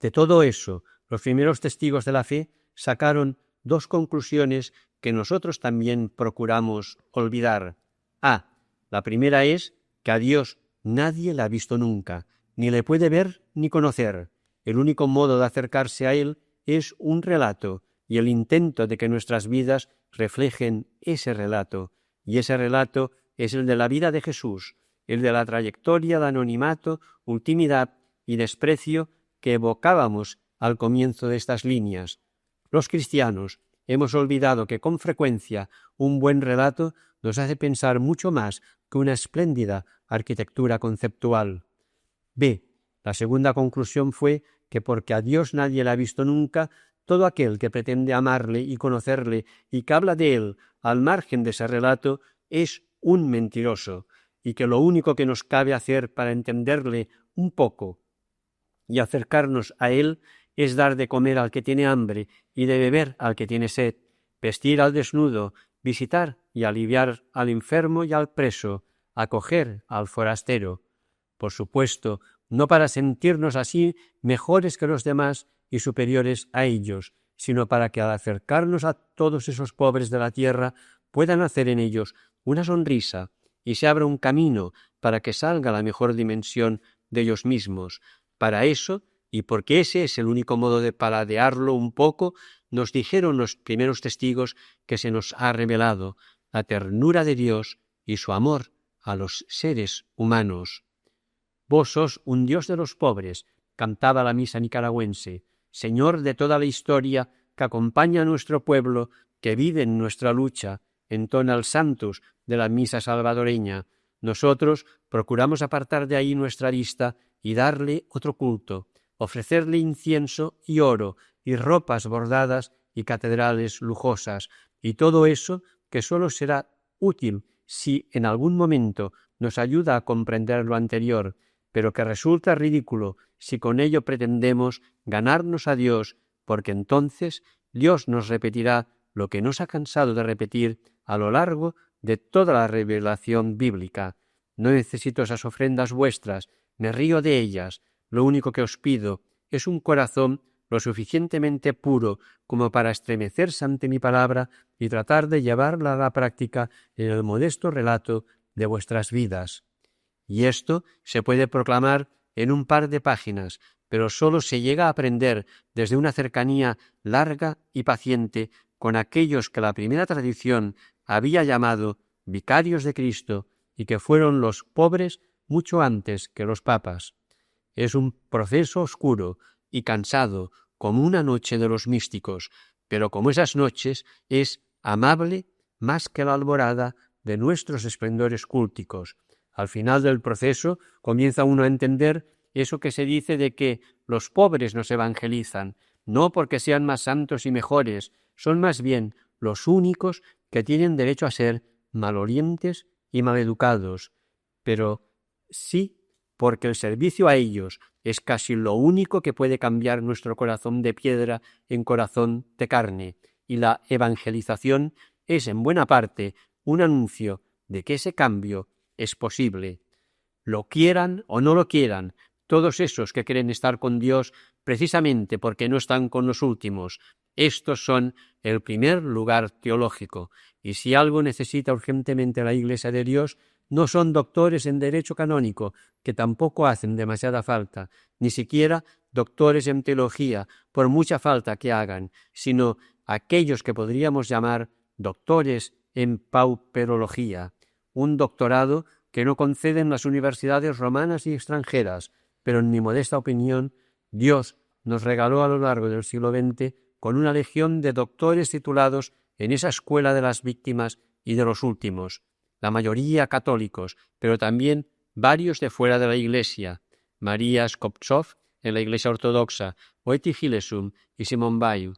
De todo eso, los primeros testigos de la fe sacaron dos conclusiones que nosotros también procuramos olvidar. La primera es que a Dios nadie le ha visto nunca, ni le puede ver ni conocer. El único modo de acercarse a Él es un relato y el intento de que nuestras vidas reflejen ese relato. Y ese relato es el de la vida de Jesús, el de la trayectoria de anonimato, ultimidad y desprecio que evocábamos al comienzo de estas líneas. Los cristianos hemos olvidado que con frecuencia un buen relato nos hace pensar mucho más que una espléndida arquitectura conceptual. B. La segunda conclusión fue que porque a Dios nadie le ha visto nunca, todo aquel que pretende amarle y conocerle y que habla de él al margen de ese relato es un mentiroso, y que lo único que nos cabe hacer para entenderle un poco y acercarnos a él es dar de comer al que tiene hambre y de beber al que tiene sed, vestir al desnudo, visitar y aliviar al enfermo y al preso, acoger al forastero. Por supuesto, no para sentirnos así mejores que los demás y superiores a ellos, sino para que al acercarnos a todos esos pobres de la tierra puedan hacer en ellos una sonrisa y se abra un camino para que salga la mejor dimensión de ellos mismos. Para eso, y porque ese es el único modo de paladearlo un poco, nos dijeron los primeros testigos que se nos ha revelado la ternura de Dios y su amor a los seres humanos. Vos sos un Dios de los pobres, cantaba la misa nicaragüense, Señor de toda la historia que acompaña a nuestro pueblo, que vive en nuestra lucha, entona el Santus de la misa salvadoreña. Nosotros procuramos apartar de ahí nuestra vista y darle otro culto, ofrecerle incienso y oro, y ropas bordadas y catedrales lujosas, y todo eso que sólo será útil si en algún momento nos ayuda a comprender lo anterior, pero que resulta ridículo si con ello pretendemos ganarnos a Dios, porque entonces Dios nos repetirá lo que nos ha cansado de repetir a lo largo de toda la revelación bíblica. No necesito esas ofrendas vuestras, me río de ellas. Lo único que os pido es un corazón lo suficientemente puro como para estremecerse ante mi palabra y tratar de llevarla a la práctica en el modesto relato de vuestras vidas. Y esto se puede proclamar en un par de páginas, pero sólo se llega a aprender desde una cercanía larga y paciente con aquellos que la primera tradición había llamado vicarios de Cristo y que fueron los pobres mucho antes que los papas. Es un proceso oscuro y cansado como una noche de los místicos, pero como esas noches es amable más que la alborada de nuestros esplendores cúlticos. Al final del proceso comienza uno a entender eso que se dice de que los pobres nos evangelizan, no porque sean más santos y mejores, son más bien los únicos que tienen derecho a ser malolientes y maleducados, pero sí porque el servicio a ellos es casi lo único que puede cambiar nuestro corazón de piedra en corazón de carne, y la evangelización es en buena parte un anuncio de que ese cambio es posible. Lo quieran o no lo quieran, todos esos que quieren estar con Dios precisamente porque no están con los últimos, estos son el primer lugar teológico, y si algo necesita urgentemente la Iglesia de Dios, no son doctores en derecho canónico, que tampoco hacen demasiada falta, ni siquiera doctores en teología, por mucha falta que hagan, sino aquellos que podríamos llamar doctores en pauperología, un doctorado que no conceden las universidades romanas y extranjeras, pero en mi modesta opinión, Dios nos regaló a lo largo del siglo XX con una legión de doctores titulados en esa escuela de las víctimas y de los últimos, la mayoría católicos, pero también varios de fuera de la Iglesia, María Skoptsov en la Iglesia Ortodoxa, Oeti Hillesum y Simón Weil.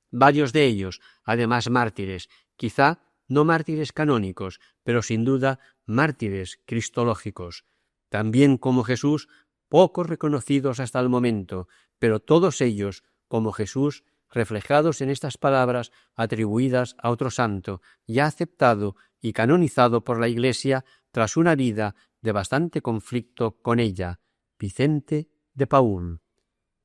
Varios de ellos, además mártires, quizá no mártires canónicos, pero sin duda mártires cristológicos. También como Jesús, pocos reconocidos hasta el momento, pero todos ellos, como Jesús, reflejados en estas palabras atribuidas a otro santo, ya aceptado y canonizado por la Iglesia tras una vida de bastante conflicto con ella, Vicente de Paúl.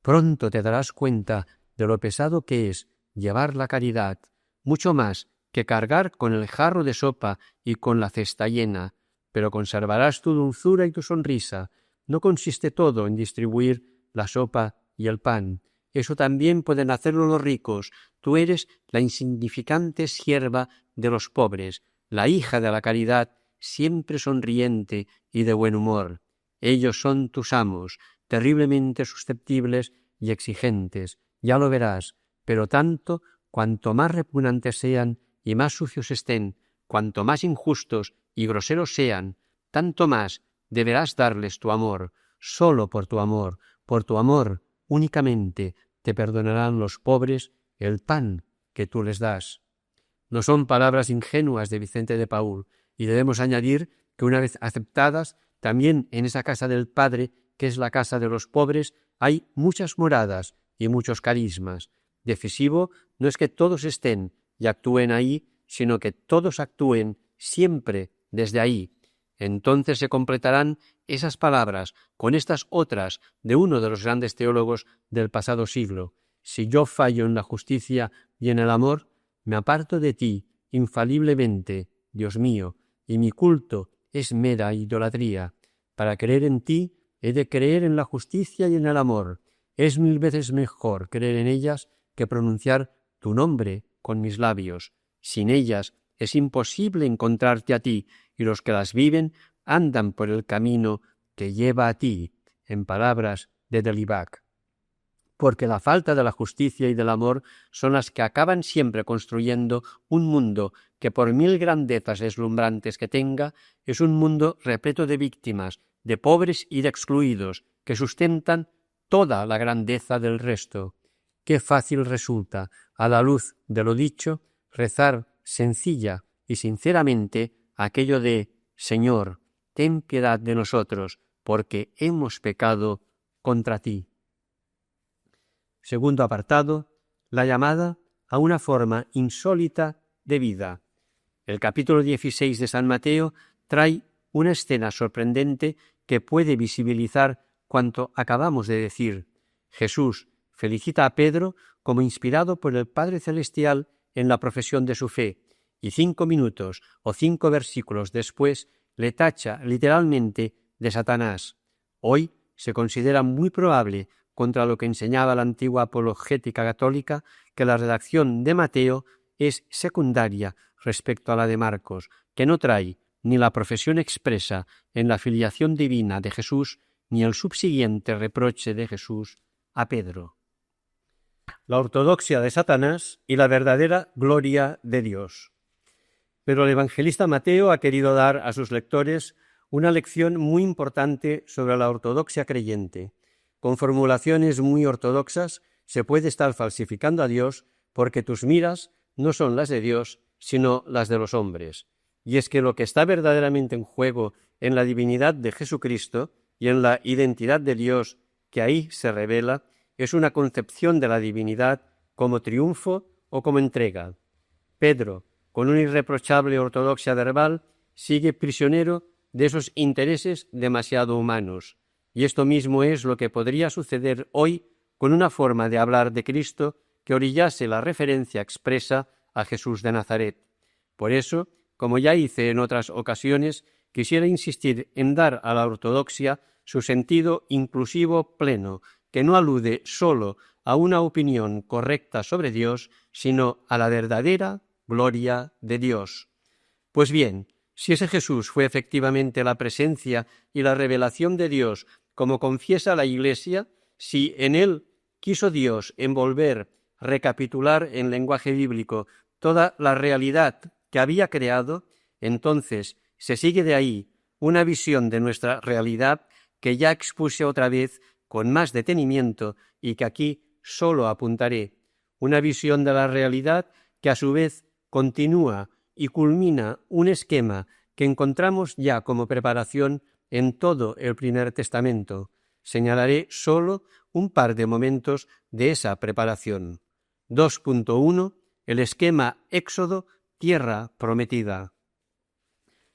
Pronto te darás cuenta de lo pesado que es llevar la caridad, mucho más que cargar con el jarro de sopa y con la cesta llena, pero conservarás tu dulzura y tu sonrisa. No consiste todo en distribuir la sopa y el pan. Eso también pueden hacerlo los ricos. Tú eres la insignificante sierva de los pobres, la hija de la caridad, siempre sonriente y de buen humor. Ellos son tus amos, terriblemente susceptibles y exigentes, ya lo verás, pero tanto cuanto más repugnantes sean y más sucios estén, cuanto más injustos y groseros sean, tanto más deberás darles tu amor. Solo por tu amor únicamente te perdonarán los pobres el pan que tú les das. No son palabras ingenuas de Vicente de Paúl, y debemos añadir que una vez aceptadas, también en esa casa del Padre, que es la casa de los pobres, hay muchas moradas y muchos carismas. Decisivo no es que todos estén y actúen ahí, sino que todos actúen siempre desde ahí. Entonces se completarán esas palabras con estas otras de uno de los grandes teólogos del pasado siglo. Si yo fallo en la justicia y en el amor, me aparto de ti infaliblemente, Dios mío, y mi culto es mera idolatría. Para creer en ti, he de creer en la justicia y en el amor. Es 1000 veces mejor creer en ellas que pronunciar tu nombre con mis labios. Sin ellas es imposible encontrarte a ti, y los que las viven andan por el camino que lleva a ti, en palabras de Delibac. Porque la falta de la justicia y del amor son las que acaban siempre construyendo un mundo que, por 1000 grandezas deslumbrantes que tenga, es un mundo repleto de víctimas, de pobres y de excluidos, que sustentan toda la grandeza del resto. Qué fácil resulta, a la luz de lo dicho, rezar sencilla y sinceramente aquello de «Señor, ten piedad de nosotros, porque hemos pecado contra ti». Segundo apartado, la llamada a una forma insólita de vida. El capítulo 16 de San Mateo trae una escena sorprendente que puede visibilizar cuanto acabamos de decir. Jesús felicita a Pedro como inspirado por el Padre Celestial en la profesión de su fe, y 5 minutos o 5 versículos después le tacha literalmente de Satanás. Hoy se considera muy probable, contra lo que enseñaba la antigua apologética católica, que la redacción de Mateo es secundaria respecto a la de Marcos, que no trae ni la profesión expresa en la filiación divina de Jesús, ni el subsiguiente reproche de Jesús a Pedro. La ortodoxia de Satanás y la verdadera gloria de Dios. Pero el evangelista Mateo ha querido dar a sus lectores una lección muy importante sobre la ortodoxia creyente. Con formulaciones muy ortodoxas se puede estar falsificando a Dios, porque tus miras no son las de Dios, sino las de los hombres. Y es que lo que está verdaderamente en juego en la divinidad de Jesucristo y en la identidad de Dios que ahí se revela es una concepción de la divinidad como triunfo o como entrega. Pedro, con una irreprochable ortodoxia verbal, sigue prisionero de esos intereses demasiado humanos. Y esto mismo es lo que podría suceder hoy con una forma de hablar de Cristo que orillase la referencia expresa a Jesús de Nazaret. Por eso, como ya hice en otras ocasiones, quisiera insistir en dar a la ortodoxia su sentido inclusivo pleno, que no alude sólo a una opinión correcta sobre Dios, sino a la verdadera gloria de Dios. Pues bien, si ese Jesús fue efectivamente la presencia y la revelación de Dios, como confiesa la Iglesia, si en él quiso Dios envolver, recapitular en lenguaje bíblico toda la realidad que había creado, entonces se sigue de ahí una visión de nuestra realidad que ya expuse otra vez con más detenimiento y que aquí solo apuntaré. Una visión de la realidad que a su vez continúa y culmina un esquema que encontramos ya como preparación en todo el Primer Testamento. Señalaré solo un par de momentos de esa preparación. 2.1. El esquema Éxodo, tierra prometida.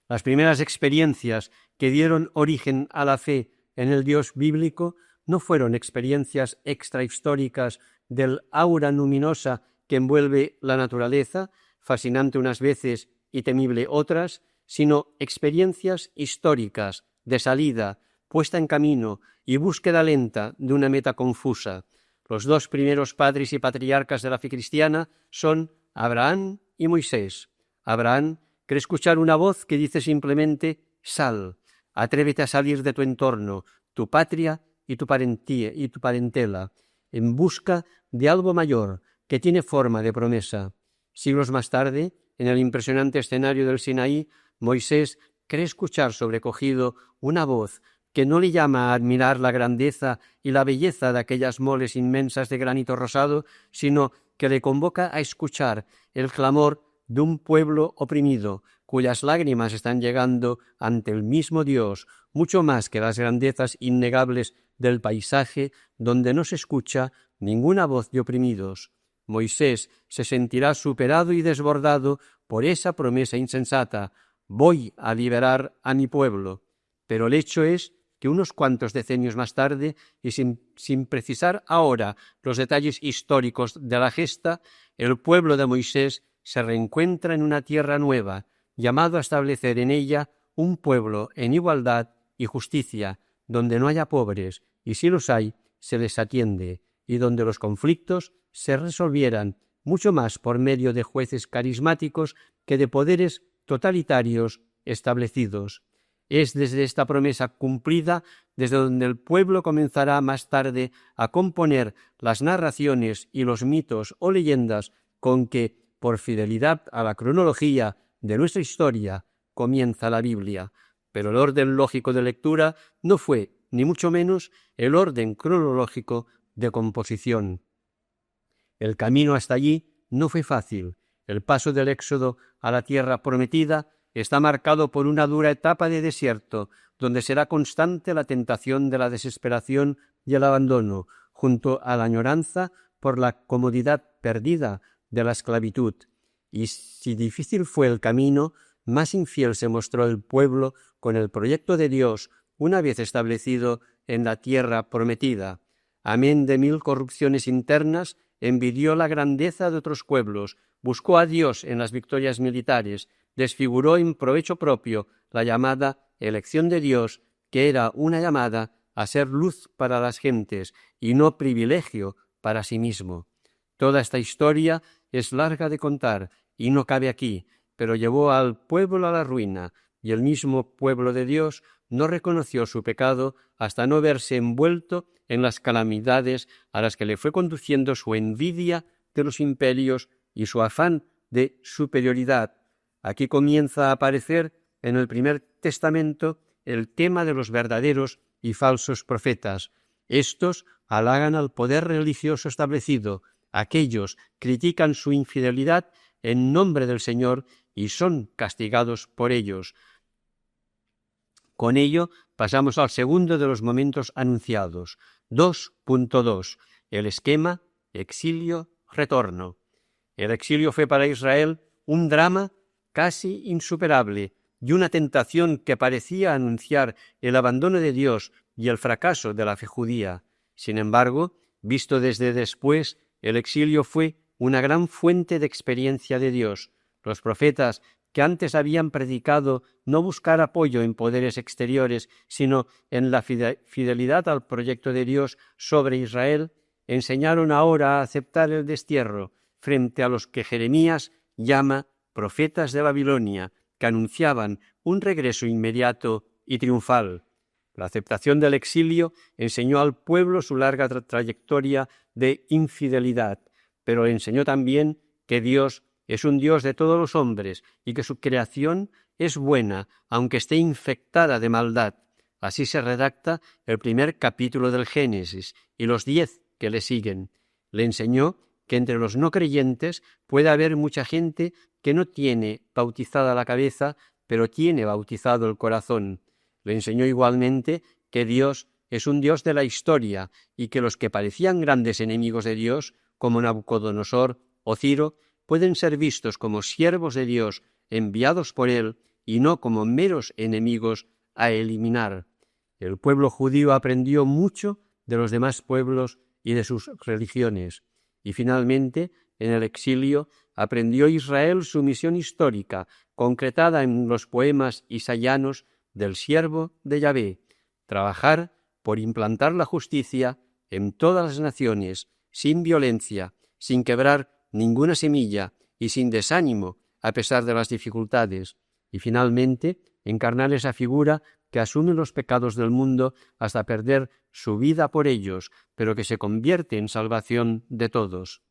Las primeras experiencias que dieron origen a la fe en el Dios bíblico no fueron experiencias extrahistóricas del aura luminosa que envuelve la naturaleza, fascinante unas veces y temible otras, sino experiencias históricas de salida, puesta en camino y búsqueda lenta de una meta confusa. Los 2 primeros padres y patriarcas de la fe cristiana son Abraham y Moisés. Abraham cree escuchar una voz que dice simplemente «Sal, atrévete a salir de tu entorno, tu patria y tu parentela, en busca de algo mayor, que tiene forma de promesa. Siglos más tarde, en el impresionante escenario del Sinaí, Moisés cree escuchar sobrecogido una voz que no le llama a admirar la grandeza y la belleza de aquellas moles inmensas de granito rosado, sino que le convoca a escuchar el clamor de un pueblo oprimido, cuyas lágrimas están llegando ante el mismo Dios, mucho más que las grandezas innegables del paisaje donde no se escucha ninguna voz de oprimidos. Moisés se sentirá superado y desbordado por esa promesa insensata: voy a liberar a mi pueblo. Pero el hecho es que unos cuantos decenios más tarde, y sin precisar ahora los detalles históricos de la gesta, el pueblo de Moisés se reencuentra en una tierra nueva, llamado a establecer en ella un pueblo en igualdad y justicia, donde no haya pobres, y si los hay, se les atiende, y donde los conflictos se resolvieran mucho más por medio de jueces carismáticos que de poderes totalitarios establecidos. Es desde esta promesa cumplida desde donde el pueblo comenzará más tarde a componer las narraciones y los mitos o leyendas con que, por fidelidad a la cronología de nuestra historia, comienza la Biblia. Pero el orden lógico de lectura no fue, ni mucho menos, el orden cronológico de composición. El camino hasta allí no fue fácil. El paso del Éxodo a la tierra prometida está marcado por una dura etapa de desierto, donde será constante la tentación de la desesperación y el abandono, junto a la añoranza por la comodidad perdida de la esclavitud. Y si difícil fue el camino, más infiel se mostró el pueblo con el proyecto de Dios una vez establecido en la tierra prometida. Amén de 1000 corrupciones internas, envidió la grandeza de otros pueblos, buscó a Dios en las victorias militares, desfiguró en provecho propio la llamada elección de Dios, que era una llamada a ser luz para las gentes y no privilegio para sí mismo. Toda esta historia es larga de contar y no cabe aquí, pero llevó al pueblo a la ruina, y el mismo pueblo de Dios no reconoció su pecado hasta no verse envuelto en las calamidades a las que le fue conduciendo su envidia de los imperios y su afán de superioridad. Aquí comienza a aparecer en el Primer Testamento el tema de los verdaderos y falsos profetas. Estos halagan al poder religioso establecido, aquellos critican su infidelidad en nombre del Señor y son castigados por ellos. Con ello pasamos al segundo de los momentos anunciados, 2.2, el esquema exilio-retorno. El exilio fue para Israel un drama casi insuperable y una tentación que parecía anunciar el abandono de Dios y el fracaso de la fe judía. Sin embargo, visto desde después, el exilio fue una gran fuente de experiencia de Dios. Los profetas que antes habían predicado no buscar apoyo en poderes exteriores, sino en la fidelidad al proyecto de Dios sobre Israel, enseñaron ahora a aceptar el destierro frente a los que Jeremías llama profetas de Babilonia, que anunciaban un regreso inmediato y triunfal. La aceptación del exilio enseñó al pueblo su larga trayectoria de infidelidad, pero le enseñó también que Dios es un Dios de todos los hombres y que su creación es buena, aunque esté infectada de maldad. Así se redacta el primer capítulo del Génesis y los 10 que le siguen. Le enseñó que entre los no creyentes puede haber mucha gente que no tiene bautizada la cabeza, pero tiene bautizado el corazón. Le enseñó igualmente que Dios es un Dios de la historia y que los que parecían grandes enemigos de Dios, como Nabucodonosor o Ciro, pueden ser vistos como siervos de Dios enviados por Él y no como meros enemigos a eliminar. El pueblo judío aprendió mucho de los demás pueblos y de sus religiones. Y finalmente, en el exilio, aprendió Israel su misión histórica, concretada en los poemas isayanos del siervo de Yahvé: trabajar por implantar la justicia en todas las naciones, sin violencia, sin quebrar ninguna semilla y sin desánimo a pesar de las dificultades, y finalmente encarnar esa figura que asume los pecados del mundo hasta perder su vida por ellos, pero que se convierte en salvación de todos.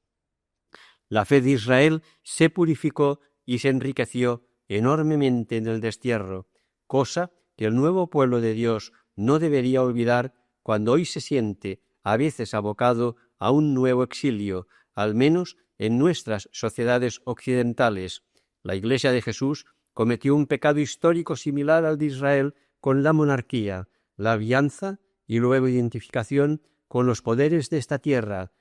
La fe de Israel se purificó y se enriqueció enormemente en el destierro, cosa que el nuevo pueblo de Dios no debería olvidar cuando hoy se siente a veces abocado a un nuevo exilio, al menos en nuestras sociedades occidentales. La Iglesia de Jesús cometió un pecado histórico similar al de Israel con la monarquía, la alianza y luego identificación con los poderes de esta tierra,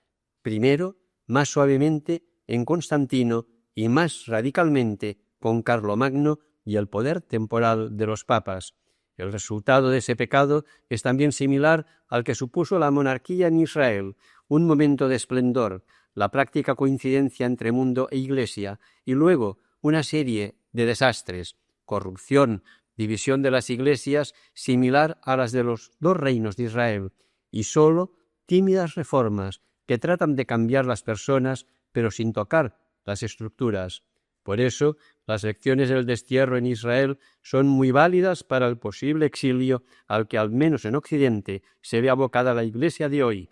primero, más suavemente, en Constantino y más radicalmente con Carlomagno y el poder temporal de los papas. El resultado de ese pecado es también similar al que supuso la monarquía en Israel, un momento de esplendor, la práctica coincidencia entre mundo e Iglesia, y luego una serie de desastres, corrupción, división de las iglesias similar a las de los dos reinos de Israel, y sólo tímidas reformas que tratan de cambiar las personas, pero sin tocar las estructuras. Por eso, las lecciones del destierro en Israel son muy válidas para el posible exilio al que, al menos en Occidente, se ve abocada la Iglesia de hoy,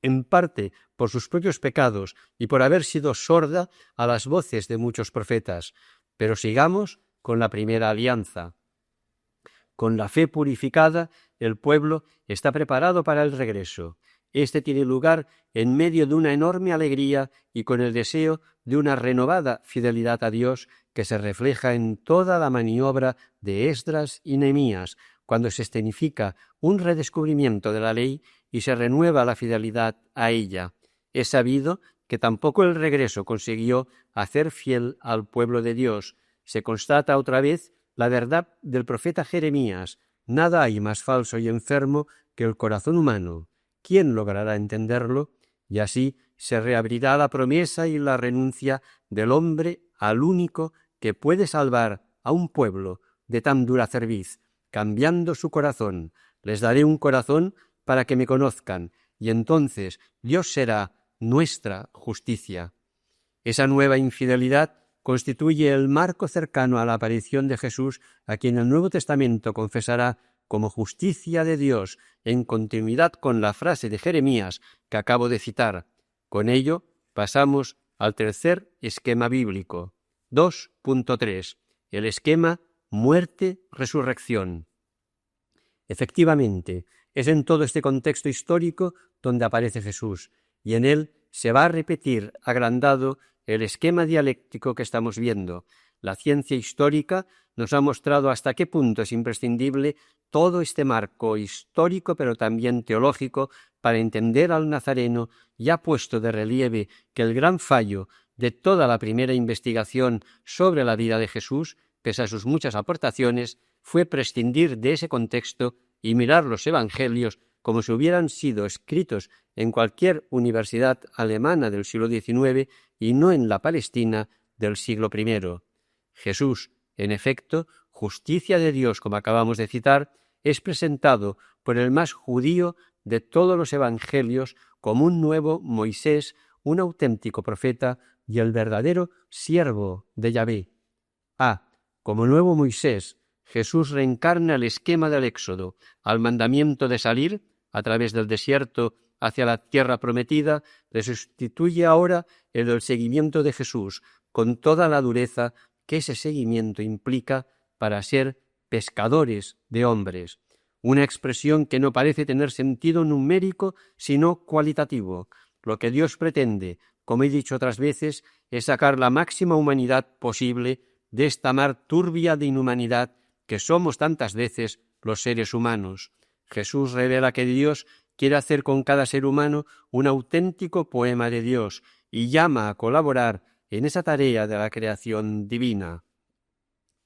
en parte por sus propios pecados y por haber sido sorda a las voces de muchos profetas. Pero sigamos con la primera alianza. Con la fe purificada, el pueblo está preparado para el regreso. Este tiene lugar en medio de una enorme alegría y con el deseo de una renovada fidelidad a Dios que se refleja en toda la maniobra de Esdras y Nehemías, cuando se escenifica un redescubrimiento de la ley y se renueva la fidelidad a ella. Es sabido que tampoco el regreso consiguió hacer fiel al pueblo de Dios. Se constata otra vez la verdad del profeta Jeremías: nada hay más falso y enfermo que el corazón humano. ¿Quién logrará entenderlo? Y así se reabrirá la promesa y la renuncia del hombre al único que puede salvar a un pueblo de tan dura cerviz, cambiando su corazón. Les daré un corazón para que me conozcan, y entonces Dios será nuestra justicia. Esa nueva infidelidad constituye el marco cercano a la aparición de Jesús, a quien el Nuevo Testamento confesará como justicia de Dios, en continuidad con la frase de Jeremías que acabo de citar. Con ello pasamos al tercer esquema bíblico, 2.3, el esquema muerte-resurrección. Efectivamente, es en todo este contexto histórico donde aparece Jesús, y en él se va a repetir agrandado el esquema dialéctico que estamos viendo. La ciencia histórica nos ha mostrado hasta qué punto es imprescindible todo este marco histórico, pero también teológico, para entender al Nazareno, y ha puesto de relieve que el gran fallo de toda la primera investigación sobre la vida de Jesús, pese a sus muchas aportaciones, fue prescindir de ese contexto y mirar los evangelios como si hubieran sido escritos en cualquier universidad alemana del siglo XIX y no en la Palestina del siglo I. Jesús, en efecto, justicia de Dios, como acabamos de citar, es presentado por el más judío de todos los evangelios como un nuevo Moisés, un auténtico profeta y el verdadero siervo de Yahvé. Como nuevo Moisés, Jesús reencarna el esquema del Éxodo, al mandamiento de salir a través del desierto hacia la tierra prometida, le sustituye ahora el del seguimiento de Jesús, con toda la dureza que ese seguimiento implica para ser pescadores de hombres, una expresión que no parece tener sentido numérico, sino cualitativo. Lo que Dios pretende, como he dicho otras veces, es sacar la máxima humanidad posible de esta mar turbia de inhumanidad que somos tantas veces los seres humanos. Jesús revela que Dios quiere hacer con cada ser humano un auténtico poema de Dios y llama a colaborar en esa tarea de la creación divina.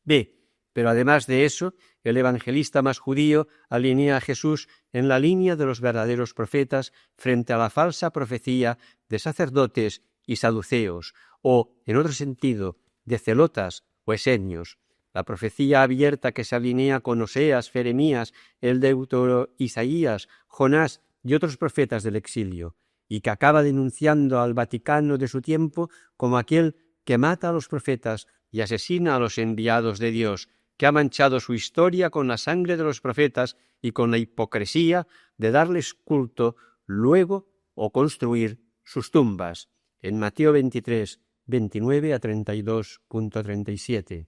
Pero además de eso, el evangelista más judío alinea a Jesús en la línea de los verdaderos profetas frente a la falsa profecía de sacerdotes y saduceos, o, en otro sentido, de celotas o esenios. La profecía abierta que se alinea con Oseas, Jeremías, el deutero Isaías, Jonás y otros profetas del exilio, y que acaba denunciando al Vaticano de su tiempo como aquel que mata a los profetas y asesina a los enviados de Dios, que ha manchado su historia con la sangre de los profetas y con la hipocresía de darles culto luego o construir sus tumbas. en Mateo 23, 29 a 32.37.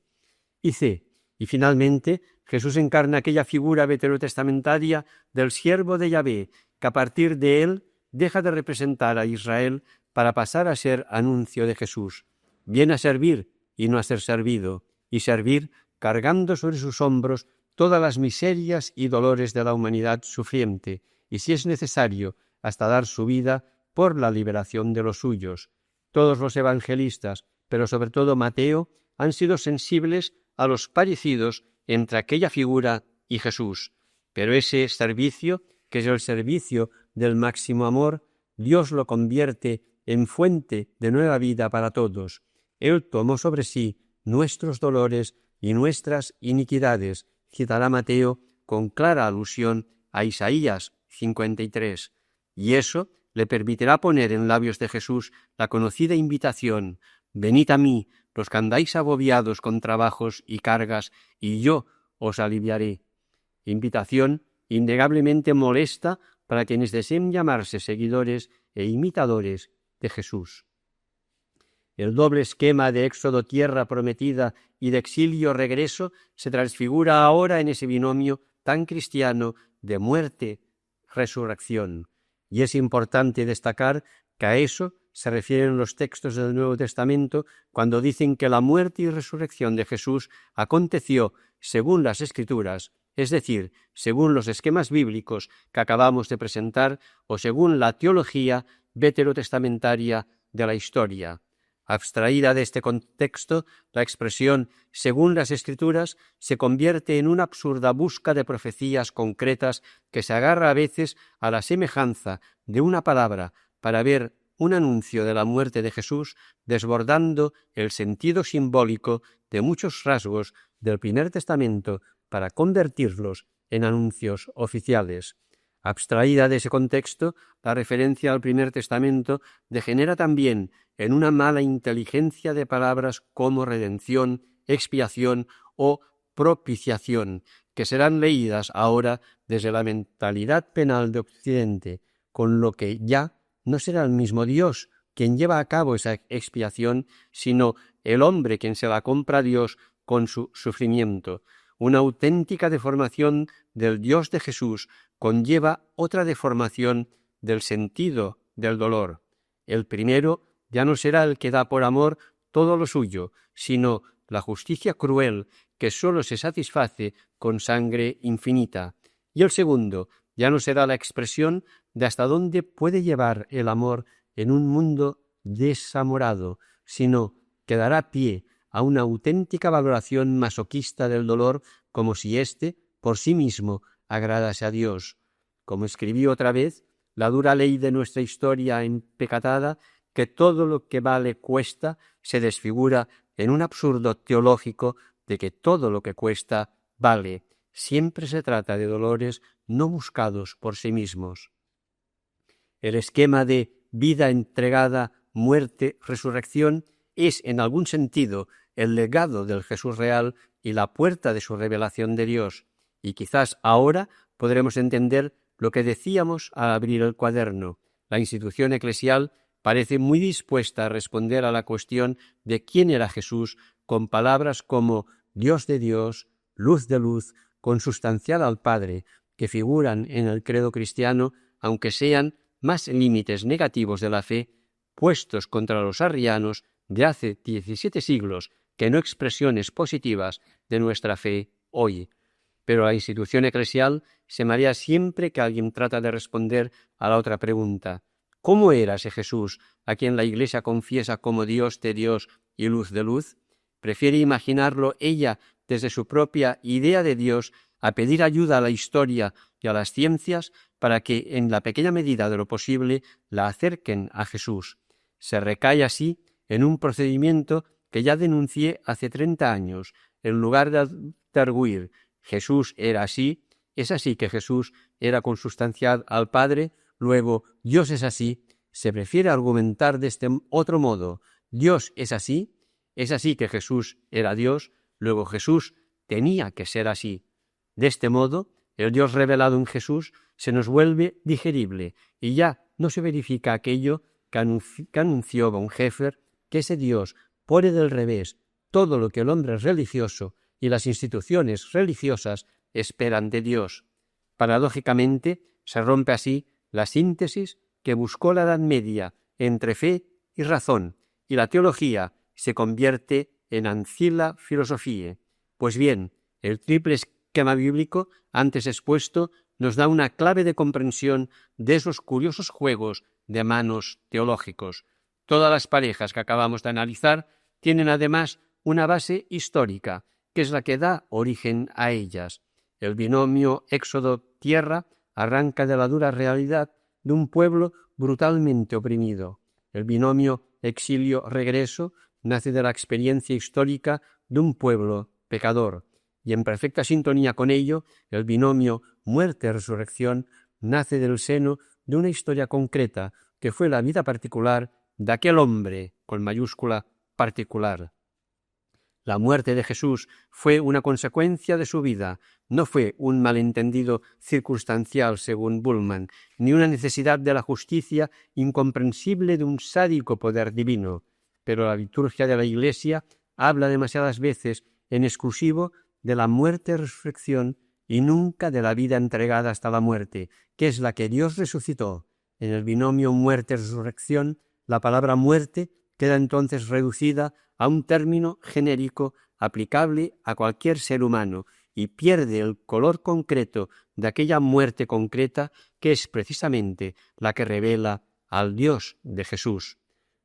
Y C. Y finalmente, Jesús encarna aquella figura veterotestamentaria del siervo de Yahvé, que a partir de él deja de representar a Israel para pasar a ser anuncio de Jesús. Viene a servir y no a ser servido, y servir cargando sobre sus hombros todas las miserias y dolores de la humanidad sufriente, y si es necesario, hasta dar su vida por la liberación de los suyos. Todos los evangelistas, pero sobre todo Mateo, han sido sensibles a los parecidos entre aquella figura y Jesús. Pero ese servicio, que es el servicio del máximo amor, Dios lo convierte en fuente de nueva vida para todos. Él tomó sobre sí nuestros dolores y nuestras iniquidades, citará Mateo con clara alusión a Isaías 53, y eso le permitirá poner en labios de Jesús la conocida invitación: «Venid a mí, los que andáis agobiados con trabajos y cargas, y yo os aliviaré». Invitación innegablemente molesta para quienes deseen llamarse seguidores e imitadores de Jesús. El doble esquema de éxodo tierra prometida y de exilio regreso se transfigura ahora en ese binomio tan cristiano de muerte-resurrección. Y es importante destacar que a eso se refieren los textos del Nuevo Testamento cuando dicen que la muerte y resurrección de Jesús aconteció según las Escrituras, es decir, según los esquemas bíblicos que acabamos de presentar o según la teología veterotestamentaria de la historia. Abstraída de este contexto, la expresión «según las Escrituras» se convierte en una absurda busca de profecías concretas que se agarra a veces a la semejanza de una palabra para ver un anuncio de la muerte de Jesús, desbordando el sentido simbólico de muchos rasgos del Primer Testamento para convertirlos en anuncios oficiales. Abstraída de ese contexto, la referencia al Primer Testamento degenera también en una mala inteligencia de palabras como redención, expiación o propiciación, que serán leídas ahora desde la mentalidad penal de Occidente, con lo que ya no será el mismo Dios quien lleva a cabo esa expiación, sino el hombre quien se la compra a Dios con su sufrimiento. Una auténtica deformación del Dios de Jesús conlleva otra deformación del sentido del dolor. El primero ya no será el que da por amor todo lo suyo, sino la justicia cruel que sólo se satisface con sangre infinita. Y el segundo ya no será la expresión de hasta dónde puede llevar el amor en un mundo desamorado, sino que dará pie a una auténtica valoración masoquista del dolor, como si éste, por sí mismo, agradase a Dios. Como escribí otra vez, la dura ley de nuestra historia empecatada, que todo lo que vale cuesta, se desfigura en un absurdo teológico de que todo lo que cuesta vale. Siempre se trata de dolores no buscados por sí mismos. El esquema de vida entregada, muerte, resurrección es, en algún sentido, el legado del Jesús real y la puerta de su revelación de Dios. Y quizás ahora podremos entender lo que decíamos al abrir el cuaderno. La institución eclesial parece muy dispuesta a responder a la cuestión de quién era Jesús con palabras como Dios de Dios, luz de luz, consustancial al Padre, que figuran en el credo cristiano, aunque sean más límites negativos de la fe, puestos contra los arrianos de hace 17 siglos que no expresiones positivas de nuestra fe hoy. Pero la institución eclesial se marea siempre que alguien trata de responder a la otra pregunta. ¿Cómo era ese Jesús a quien la Iglesia confiesa como Dios de Dios y luz de luz? Prefiere imaginarlo ella desde su propia idea de Dios a pedir ayuda a la historia y a las ciencias para que, en la pequeña medida de lo posible, la acerquen a Jesús. Se recae así en un procedimiento que ya denuncié hace 30 años. En lugar de arguir Jesús era así, es así que Jesús era consustancial al Padre, luego Dios es así, se prefiere argumentar de este otro modo. Dios es así que Jesús era Dios, luego Jesús tenía que ser así. De este modo, el Dios revelado en Jesús se nos vuelve digerible y ya no se verifica aquello que anunció Bonhoeffer, que ese Dios pone del revés todo lo que el hombre religioso y las instituciones religiosas esperan de Dios. Paradójicamente, se rompe así la síntesis que buscó la Edad Media entre fe y razón, y la teología se convierte en ancilla philosophiae. Pues bien, el triple esquema bíblico antes expuesto nos da una clave de comprensión de esos curiosos juegos de manos teológicos. Todas las parejas que acabamos de analizar tienen además una base histórica, que es la que da origen a ellas. El binomio Éxodo-Tierra arranca de la dura realidad de un pueblo brutalmente oprimido. El binomio Exilio-Regreso nace de la experiencia histórica de un pueblo pecador. Y en perfecta sintonía con ello, el binomio Muerte-Resurrección nace del seno de una historia concreta que fue la vida particular de aquel hombre, con mayúscula, particular. La muerte de Jesús fue una consecuencia de su vida, no fue un malentendido circunstancial, según Bullmann, ni una necesidad de la justicia incomprensible de un sádico poder divino. Pero la liturgia de la Iglesia habla demasiadas veces en exclusivo de la muerte-resurrección y nunca de la vida entregada hasta la muerte, que es la que Dios resucitó. En el binomio muerte-resurrección, la palabra muerte queda entonces reducida a un término genérico aplicable a cualquier ser humano y pierde el color concreto de aquella muerte concreta que es precisamente la que revela al Dios de Jesús.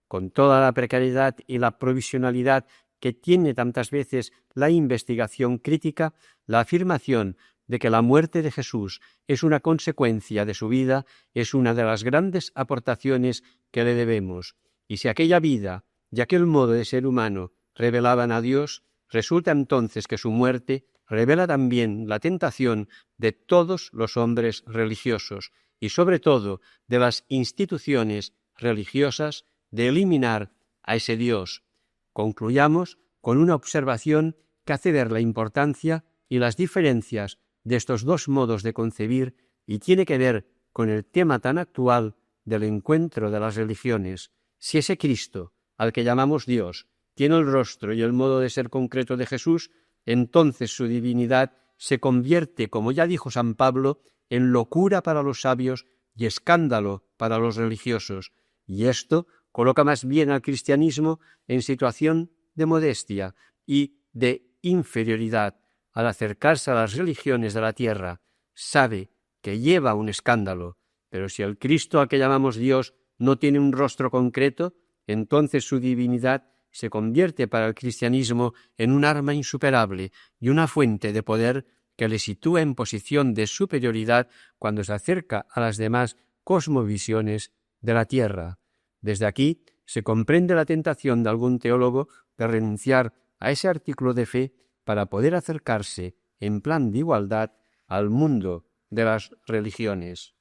Con toda la precariedad y la provisionalidad que tiene tantas veces la investigación crítica, la afirmación de que la muerte de Jesús es una consecuencia de su vida es una de las grandes aportaciones que le debemos. Y si aquella vida y aquel modo de ser humano revelaban a Dios, resulta entonces que su muerte revela también la tentación de todos los hombres religiosos y sobre todo de las instituciones religiosas de eliminar a ese Dios. Concluyamos con una observación que hace ver la importancia y las diferencias de estos dos modos de concebir y tiene que ver con el tema tan actual del encuentro de las religiones. Si ese Cristo, al que llamamos Dios, tiene el rostro y el modo de ser concreto de Jesús, entonces su divinidad se convierte, como ya dijo San Pablo, en locura para los sabios y escándalo para los religiosos, y esto coloca más bien al cristianismo en situación de modestia y de inferioridad. Al acercarse a las religiones de la tierra, sabe que lleva un escándalo, pero si el Cristo al que llamamos Dios no tiene un rostro concreto, entonces su divinidad se convierte para el cristianismo en un arma insuperable y una fuente de poder que le sitúa en posición de superioridad cuando se acerca a las demás cosmovisiones de la tierra. Desde aquí se comprende la tentación de algún teólogo de renunciar a ese artículo de fe para poder acercarse en plan de igualdad al mundo de las religiones.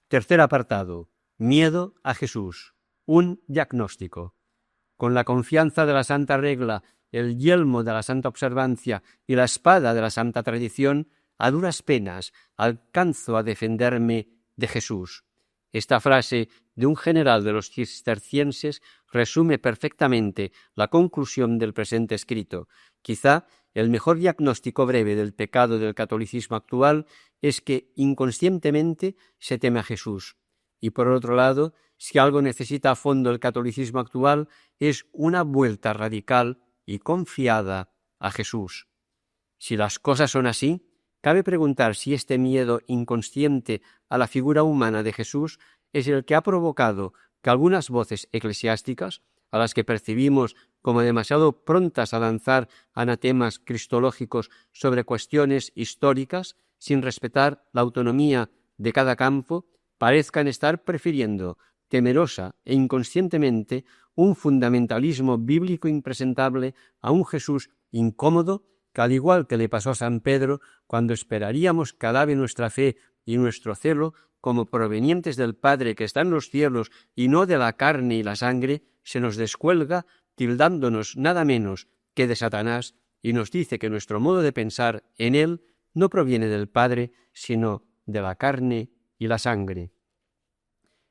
Tercer apartado. Miedo a Jesús. Un diagnóstico. Con la confianza de la santa regla, el yelmo de la santa observancia y la espada de la santa tradición, a duras penas alcanzo a defenderme de Jesús. Esta frase de un general de los cistercienses resume perfectamente la conclusión del presente escrito. Quizá el mejor diagnóstico breve del pecado del catolicismo actual es que inconscientemente se teme a Jesús. Y por otro lado, si algo necesita a fondo el catolicismo actual es una vuelta radical y confiada a Jesús. Si las cosas son así, cabe preguntar si este miedo inconsciente a la figura humana de Jesús es el que ha provocado que algunas voces eclesiásticas, a las que percibimos como demasiado prontas a lanzar anatemas cristológicos sobre cuestiones históricas, sin respetar la autonomía de cada campo, parezcan estar prefiriendo, temerosa e inconscientemente, un fundamentalismo bíblico impresentable a un Jesús incómodo que, al igual que le pasó a San Pedro, cuando esperaríamos que alabe nuestra fe y nuestro celo como provenientes del Padre que está en los cielos y no de la carne y la sangre, se nos descuelga tildándonos nada menos que de Satanás y nos dice que nuestro modo de pensar en él no proviene del Padre, sino de la carne y la sangre.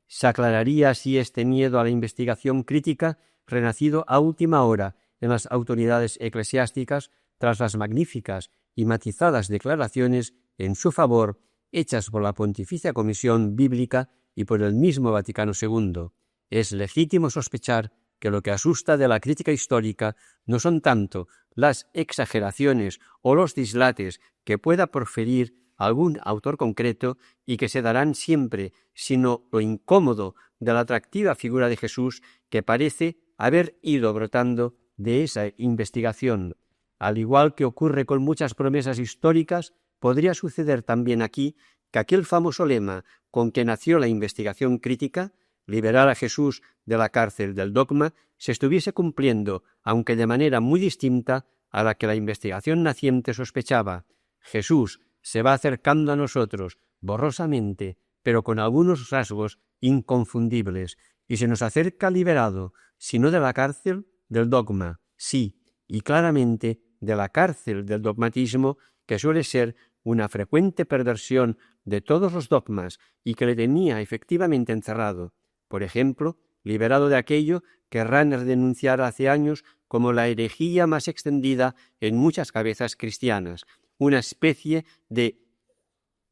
Se aclararía así este miedo a la investigación crítica, renacido a última hora en las autoridades eclesiásticas tras las magníficas y matizadas declaraciones en su favor hechas por la Pontificia Comisión Bíblica y por el mismo Vaticano II. Es legítimo sospechar que lo que asusta de la crítica histórica no son tanto las exageraciones o los dislates que pueda proferir algún autor concreto y que se darán siempre, sino lo incómodo de la atractiva figura de Jesús que parece haber ido brotando de esa investigación. Al igual que ocurre con muchas promesas históricas, podría suceder también aquí que aquel famoso lema con que nació la investigación crítica, liberar a Jesús de la cárcel del dogma, se estuviese cumpliendo, aunque de manera muy distinta a la que la investigación naciente sospechaba. Jesús se va acercando a nosotros borrosamente, pero con algunos rasgos inconfundibles, y se nos acerca liberado, si no de la cárcel del dogma, sí, y claramente de la cárcel del dogmatismo, que suele ser una frecuente perversión de todos los dogmas y que le tenía efectivamente encerrado. Por ejemplo, liberado de aquello que Rahner denunciara hace años como la herejía más extendida en muchas cabezas cristianas, una especie de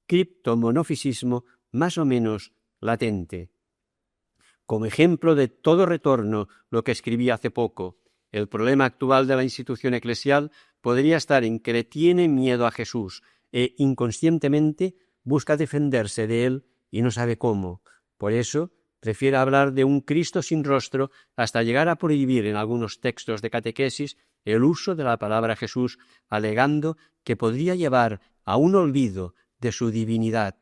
criptomonofisismo más o menos latente. Como ejemplo de todo retorno, lo que escribí hace poco, el problema actual de la institución eclesial podría estar en que le tiene miedo a Jesús e inconscientemente busca defenderse de él y no sabe cómo. Por eso prefiere hablar de un Cristo sin rostro hasta llegar a prohibir en algunos textos de catequesis el uso de la palabra Jesús, alegando que podría llevar a un olvido de su divinidad,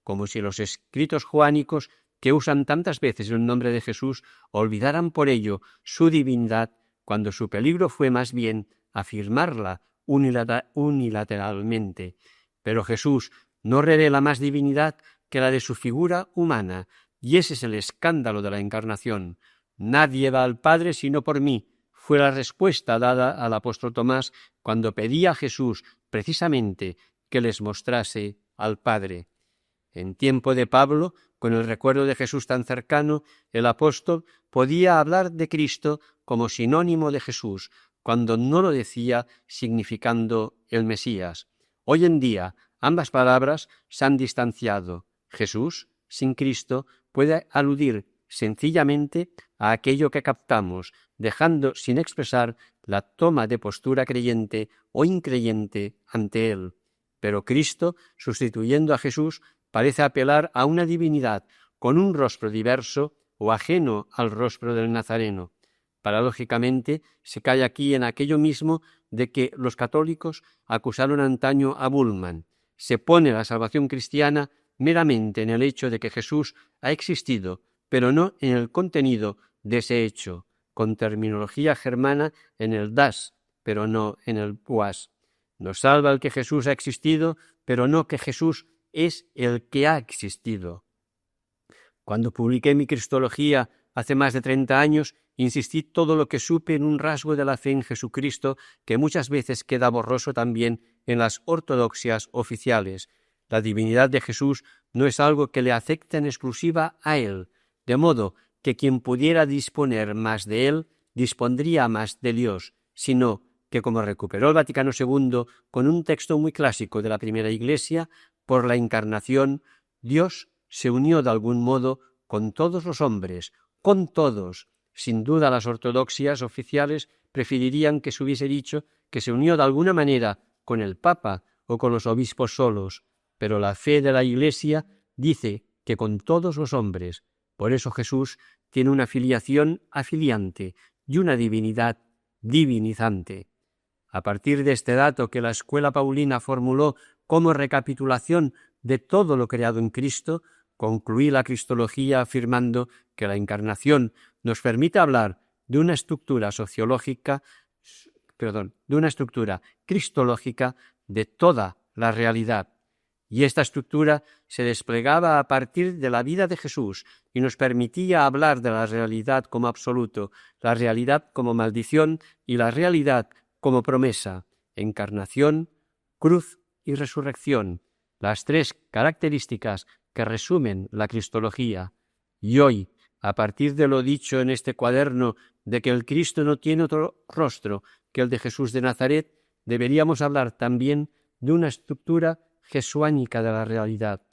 como si los escritos joánicos que usan tantas veces el nombre de Jesús olvidaran por ello su divinidad, cuando su peligro fue más bien afirmarla unilateralmente. Pero Jesús no revela más divinidad que la de su figura humana, y ese es el escándalo de la encarnación. Nadie va al Padre sino por mí, fue la respuesta dada al apóstol Tomás cuando pedía a Jesús precisamente que les mostrase al Padre. En tiempo de Pablo, con el recuerdo de Jesús tan cercano, el apóstol podía hablar de Cristo como sinónimo de Jesús, cuando no lo decía significando el Mesías. Hoy en día, ambas palabras se han distanciado. Jesús, sin Cristo, puede aludir sencillamente a aquello que captamos, dejando sin expresar la toma de postura creyente o increyente ante él. Pero Cristo, sustituyendo a Jesús, parece apelar a una divinidad con un rostro diverso o ajeno al rostro del Nazareno. Paradójicamente, se cae aquí en aquello mismo de que los católicos acusaron antaño a Bultmann. Se pone la salvación cristiana meramente en el hecho de que Jesús ha existido, pero no en el contenido de ese hecho, con terminología germana en el das, pero no en el was. Nos salva el que Jesús ha existido, pero no que Jesús es el que ha existido. Cuando publiqué mi Cristología hace más de 30 años, insistí todo lo que supe en un rasgo de la fe en Jesucristo que muchas veces queda borroso también en las ortodoxias oficiales. La divinidad de Jesús no es algo que le afecte en exclusiva a él, de modo que quien pudiera disponer más de él, dispondría más de Dios, sino que, como recuperó el Vaticano II con un texto muy clásico de la primera Iglesia, por la encarnación, Dios se unió de algún modo con todos los hombres, con todos. Sin duda las ortodoxias oficiales preferirían que se hubiese dicho que se unió de alguna manera con el Papa o con los obispos solos, pero la fe de la Iglesia dice que con todos los hombres. Por eso Jesús tiene una filiación afiliante y una divinidad divinizante. A partir de este dato que la escuela paulina formuló como recapitulación de todo lo creado en Cristo, concluí la Cristología afirmando que la encarnación nos permite hablar de una estructura cristológica de toda la realidad. Y esta estructura se desplegaba a partir de la vida de Jesús y nos permitía hablar de la realidad como absoluto, la realidad como maldición y la realidad como promesa, encarnación, cruz y resurrección, las tres características que resumen la Cristología. Y hoy, a partir de lo dicho en este cuaderno de que el Cristo no tiene otro rostro que el de Jesús de Nazaret, deberíamos hablar también de una estructura jesuánica de la realidad.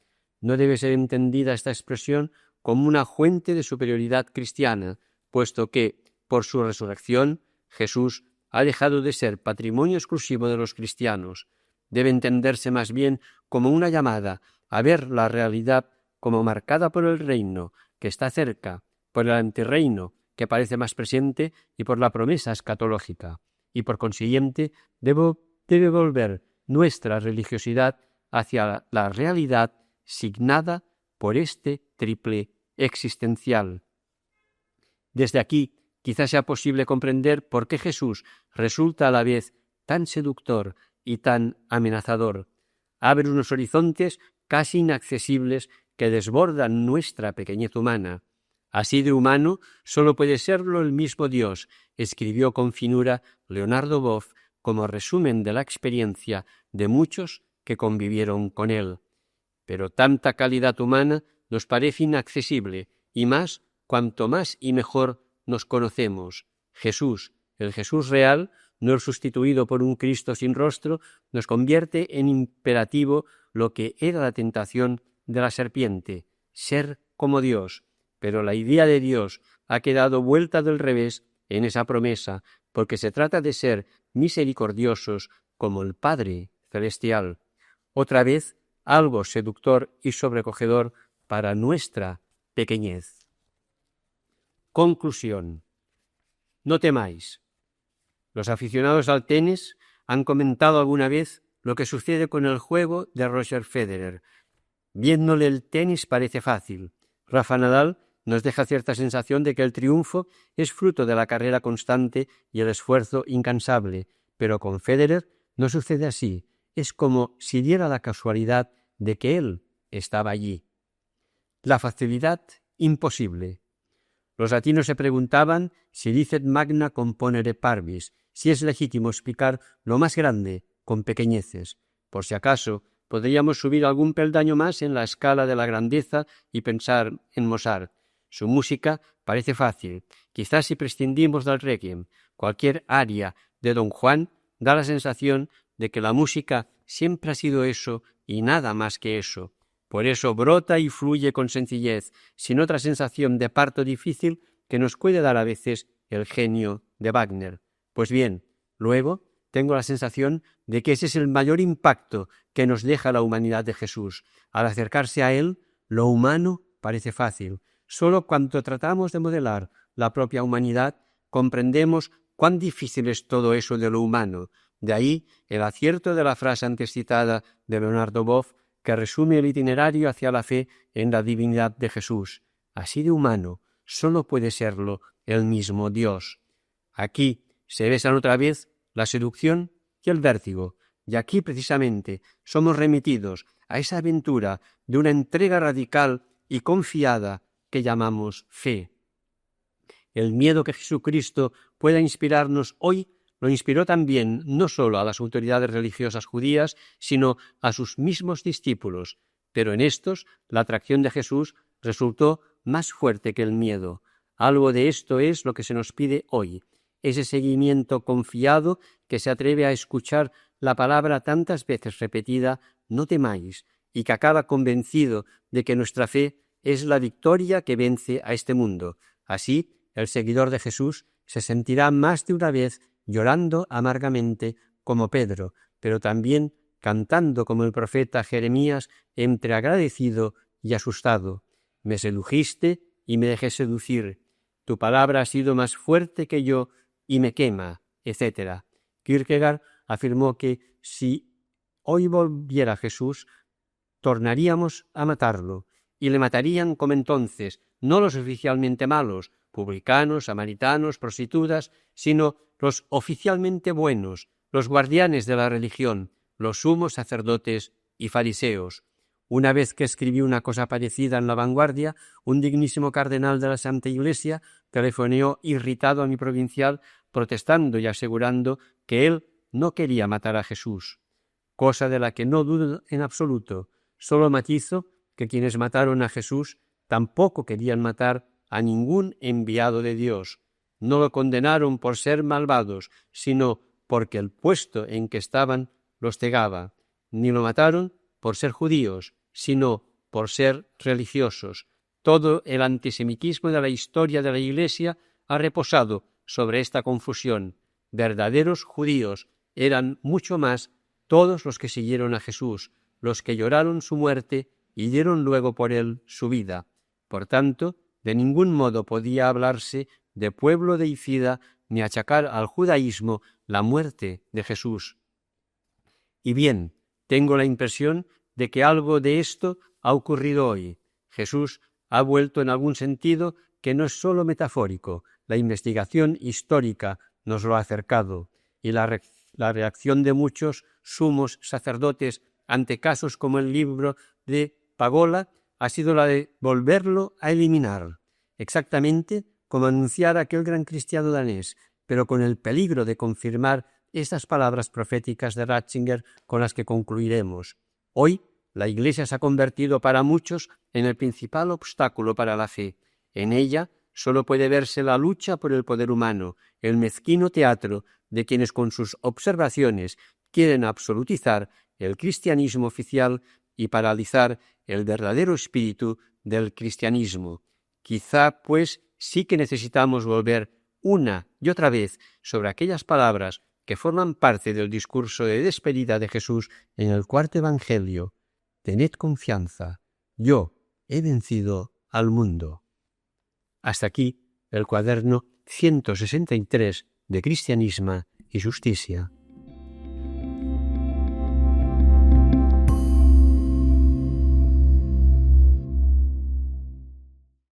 No debe ser entendida esta expresión como una fuente de superioridad cristiana, puesto que, por su resurrección, Jesús ha dejado de ser patrimonio exclusivo de los cristianos. Debe entenderse más bien como una llamada a ver la realidad como marcada por el reino, que está cerca, por el antirreino, que parece más presente, y por la promesa escatológica. Y por consiguiente debe volver nuestra religiosidad hacia la realidad signada por este triple existencial. Desde aquí quizás sea posible comprender por qué Jesús resulta a la vez tan seductor y tan amenazador. Abre unos horizontes casi inaccesibles que desbordan nuestra pequeñez humana. Así de humano solo puede serlo el mismo Dios, escribió con finura Leonardo Boff como resumen de la experiencia de muchos que convivieron con él. Pero tanta calidad humana nos parece inaccesible, y más cuanto más y mejor nos conocemos. Jesús, el Jesús real, no el sustituido por un Cristo sin rostro, nos convierte en imperativo lo que era la tentación de la serpiente, ser como Dios. Pero la idea de Dios ha quedado vuelta del revés en esa promesa, porque se trata de ser misericordiosos como el Padre Celestial. Otra vez, algo seductor y sobrecogedor para nuestra pequeñez. Conclusión. No temáis. Los aficionados al tenis han comentado alguna vez lo que sucede con el juego de Roger Federer. Viéndole el tenis parece fácil. Rafa Nadal nos deja cierta sensación de que el triunfo es fruto de la carrera constante y el esfuerzo incansable, pero con Federer no sucede así. Es como si diera la casualidad de que él estaba allí. La facilidad imposible. Los latinos se preguntaban si licet magna componere parvis, si es legítimo explicar lo más grande con pequeñeces. Por si acaso, podríamos subir algún peldaño más en la escala de la grandeza y pensar en Mozart. Su música parece fácil. Quizás si prescindimos del Requiem, cualquier aria de Don Juan da la sensación de que la música siempre ha sido eso y nada más que eso. Por eso brota y fluye con sencillez, sin otra sensación de parto difícil que nos puede dar a veces el genio de Wagner. Pues bien, luego tengo la sensación de que ese es el mayor impacto que nos deja la humanidad de Jesús. Al acercarse a Él, lo humano parece fácil. Solo cuando tratamos de modelar la propia humanidad, comprendemos cuán difícil es todo eso de lo humano. De ahí el acierto de la frase antes citada de Leonardo Boff, que resume el itinerario hacia la fe en la divinidad de Jesús. Así de humano solo puede serlo el mismo Dios. Aquí se besan otra vez la seducción y el vértigo, y aquí precisamente somos remitidos a esa aventura de una entrega radical y confiada que llamamos fe. El miedo que Jesucristo pueda inspirarnos hoy lo inspiró también no solo a las autoridades religiosas judías, sino a sus mismos discípulos, pero en estos la atracción de Jesús resultó más fuerte que el miedo. Algo de esto es lo que se nos pide hoy, ese seguimiento confiado que se atreve a escuchar la palabra tantas veces repetida, no temáis, y que acaba convencido de que nuestra fe es la victoria que vence a este mundo. Así, el seguidor de Jesús se sentirá más de una vez llorando amargamente como Pedro, pero también cantando como el profeta Jeremías, entre agradecido y asustado. Me sedujiste y me dejé seducir. Tu palabra ha sido más fuerte que yo y me quema, etc. Kierkegaard afirmó que si hoy volviera Jesús, tornaríamos a matarlo, y le matarían como entonces, no los oficialmente malos, publicanos, samaritanos, prostitutas, sino los oficialmente buenos, los guardianes de la religión, los sumos sacerdotes y fariseos. Una vez que escribí una cosa parecida en La Vanguardia, un dignísimo cardenal de la Santa Iglesia telefoneó irritado a mi provincial, protestando y asegurando que él no quería matar a Jesús, cosa de la que no dudo en absoluto. Solo matizo que quienes mataron a Jesús tampoco querían matar a ningún enviado de Dios. No lo condenaron por ser malvados, sino porque el puesto en que estaban los cegaba. Ni lo mataron por ser judíos, sino por ser religiosos. Todo el antisemitismo de la historia de la Iglesia ha reposado sobre esta confusión. Verdaderos judíos eran mucho más todos los que siguieron a Jesús, los que lloraron su muerte y dieron luego por él su vida. Por tanto, de ningún modo podía hablarse de pueblo deicida ni achacar al judaísmo la muerte de Jesús. Y bien, tengo la impresión de que algo de esto ha ocurrido hoy. Jesús ha vuelto en algún sentido que no es sólo metafórico. La investigación histórica nos lo ha acercado, y la reacción de muchos sumos sacerdotes ante casos como el libro de Pagola ha sido la de volverlo a eliminar, exactamente como anunciara aquel gran cristiano danés, pero con el peligro de confirmar estas palabras proféticas de Ratzinger con las que concluiremos. Hoy, la Iglesia se ha convertido para muchos en el principal obstáculo para la fe. En ella solo puede verse la lucha por el poder humano, el mezquino teatro de quienes con sus observaciones quieren absolutizar el cristianismo oficial y paralizar el verdadero espíritu del cristianismo. Quizá, pues, sí que necesitamos volver una y otra vez sobre aquellas palabras que forman parte del discurso de despedida de Jesús en el cuarto Evangelio. Tened confianza, yo he vencido al mundo. Hasta aquí el cuaderno 163 de Cristianisme y Justicia.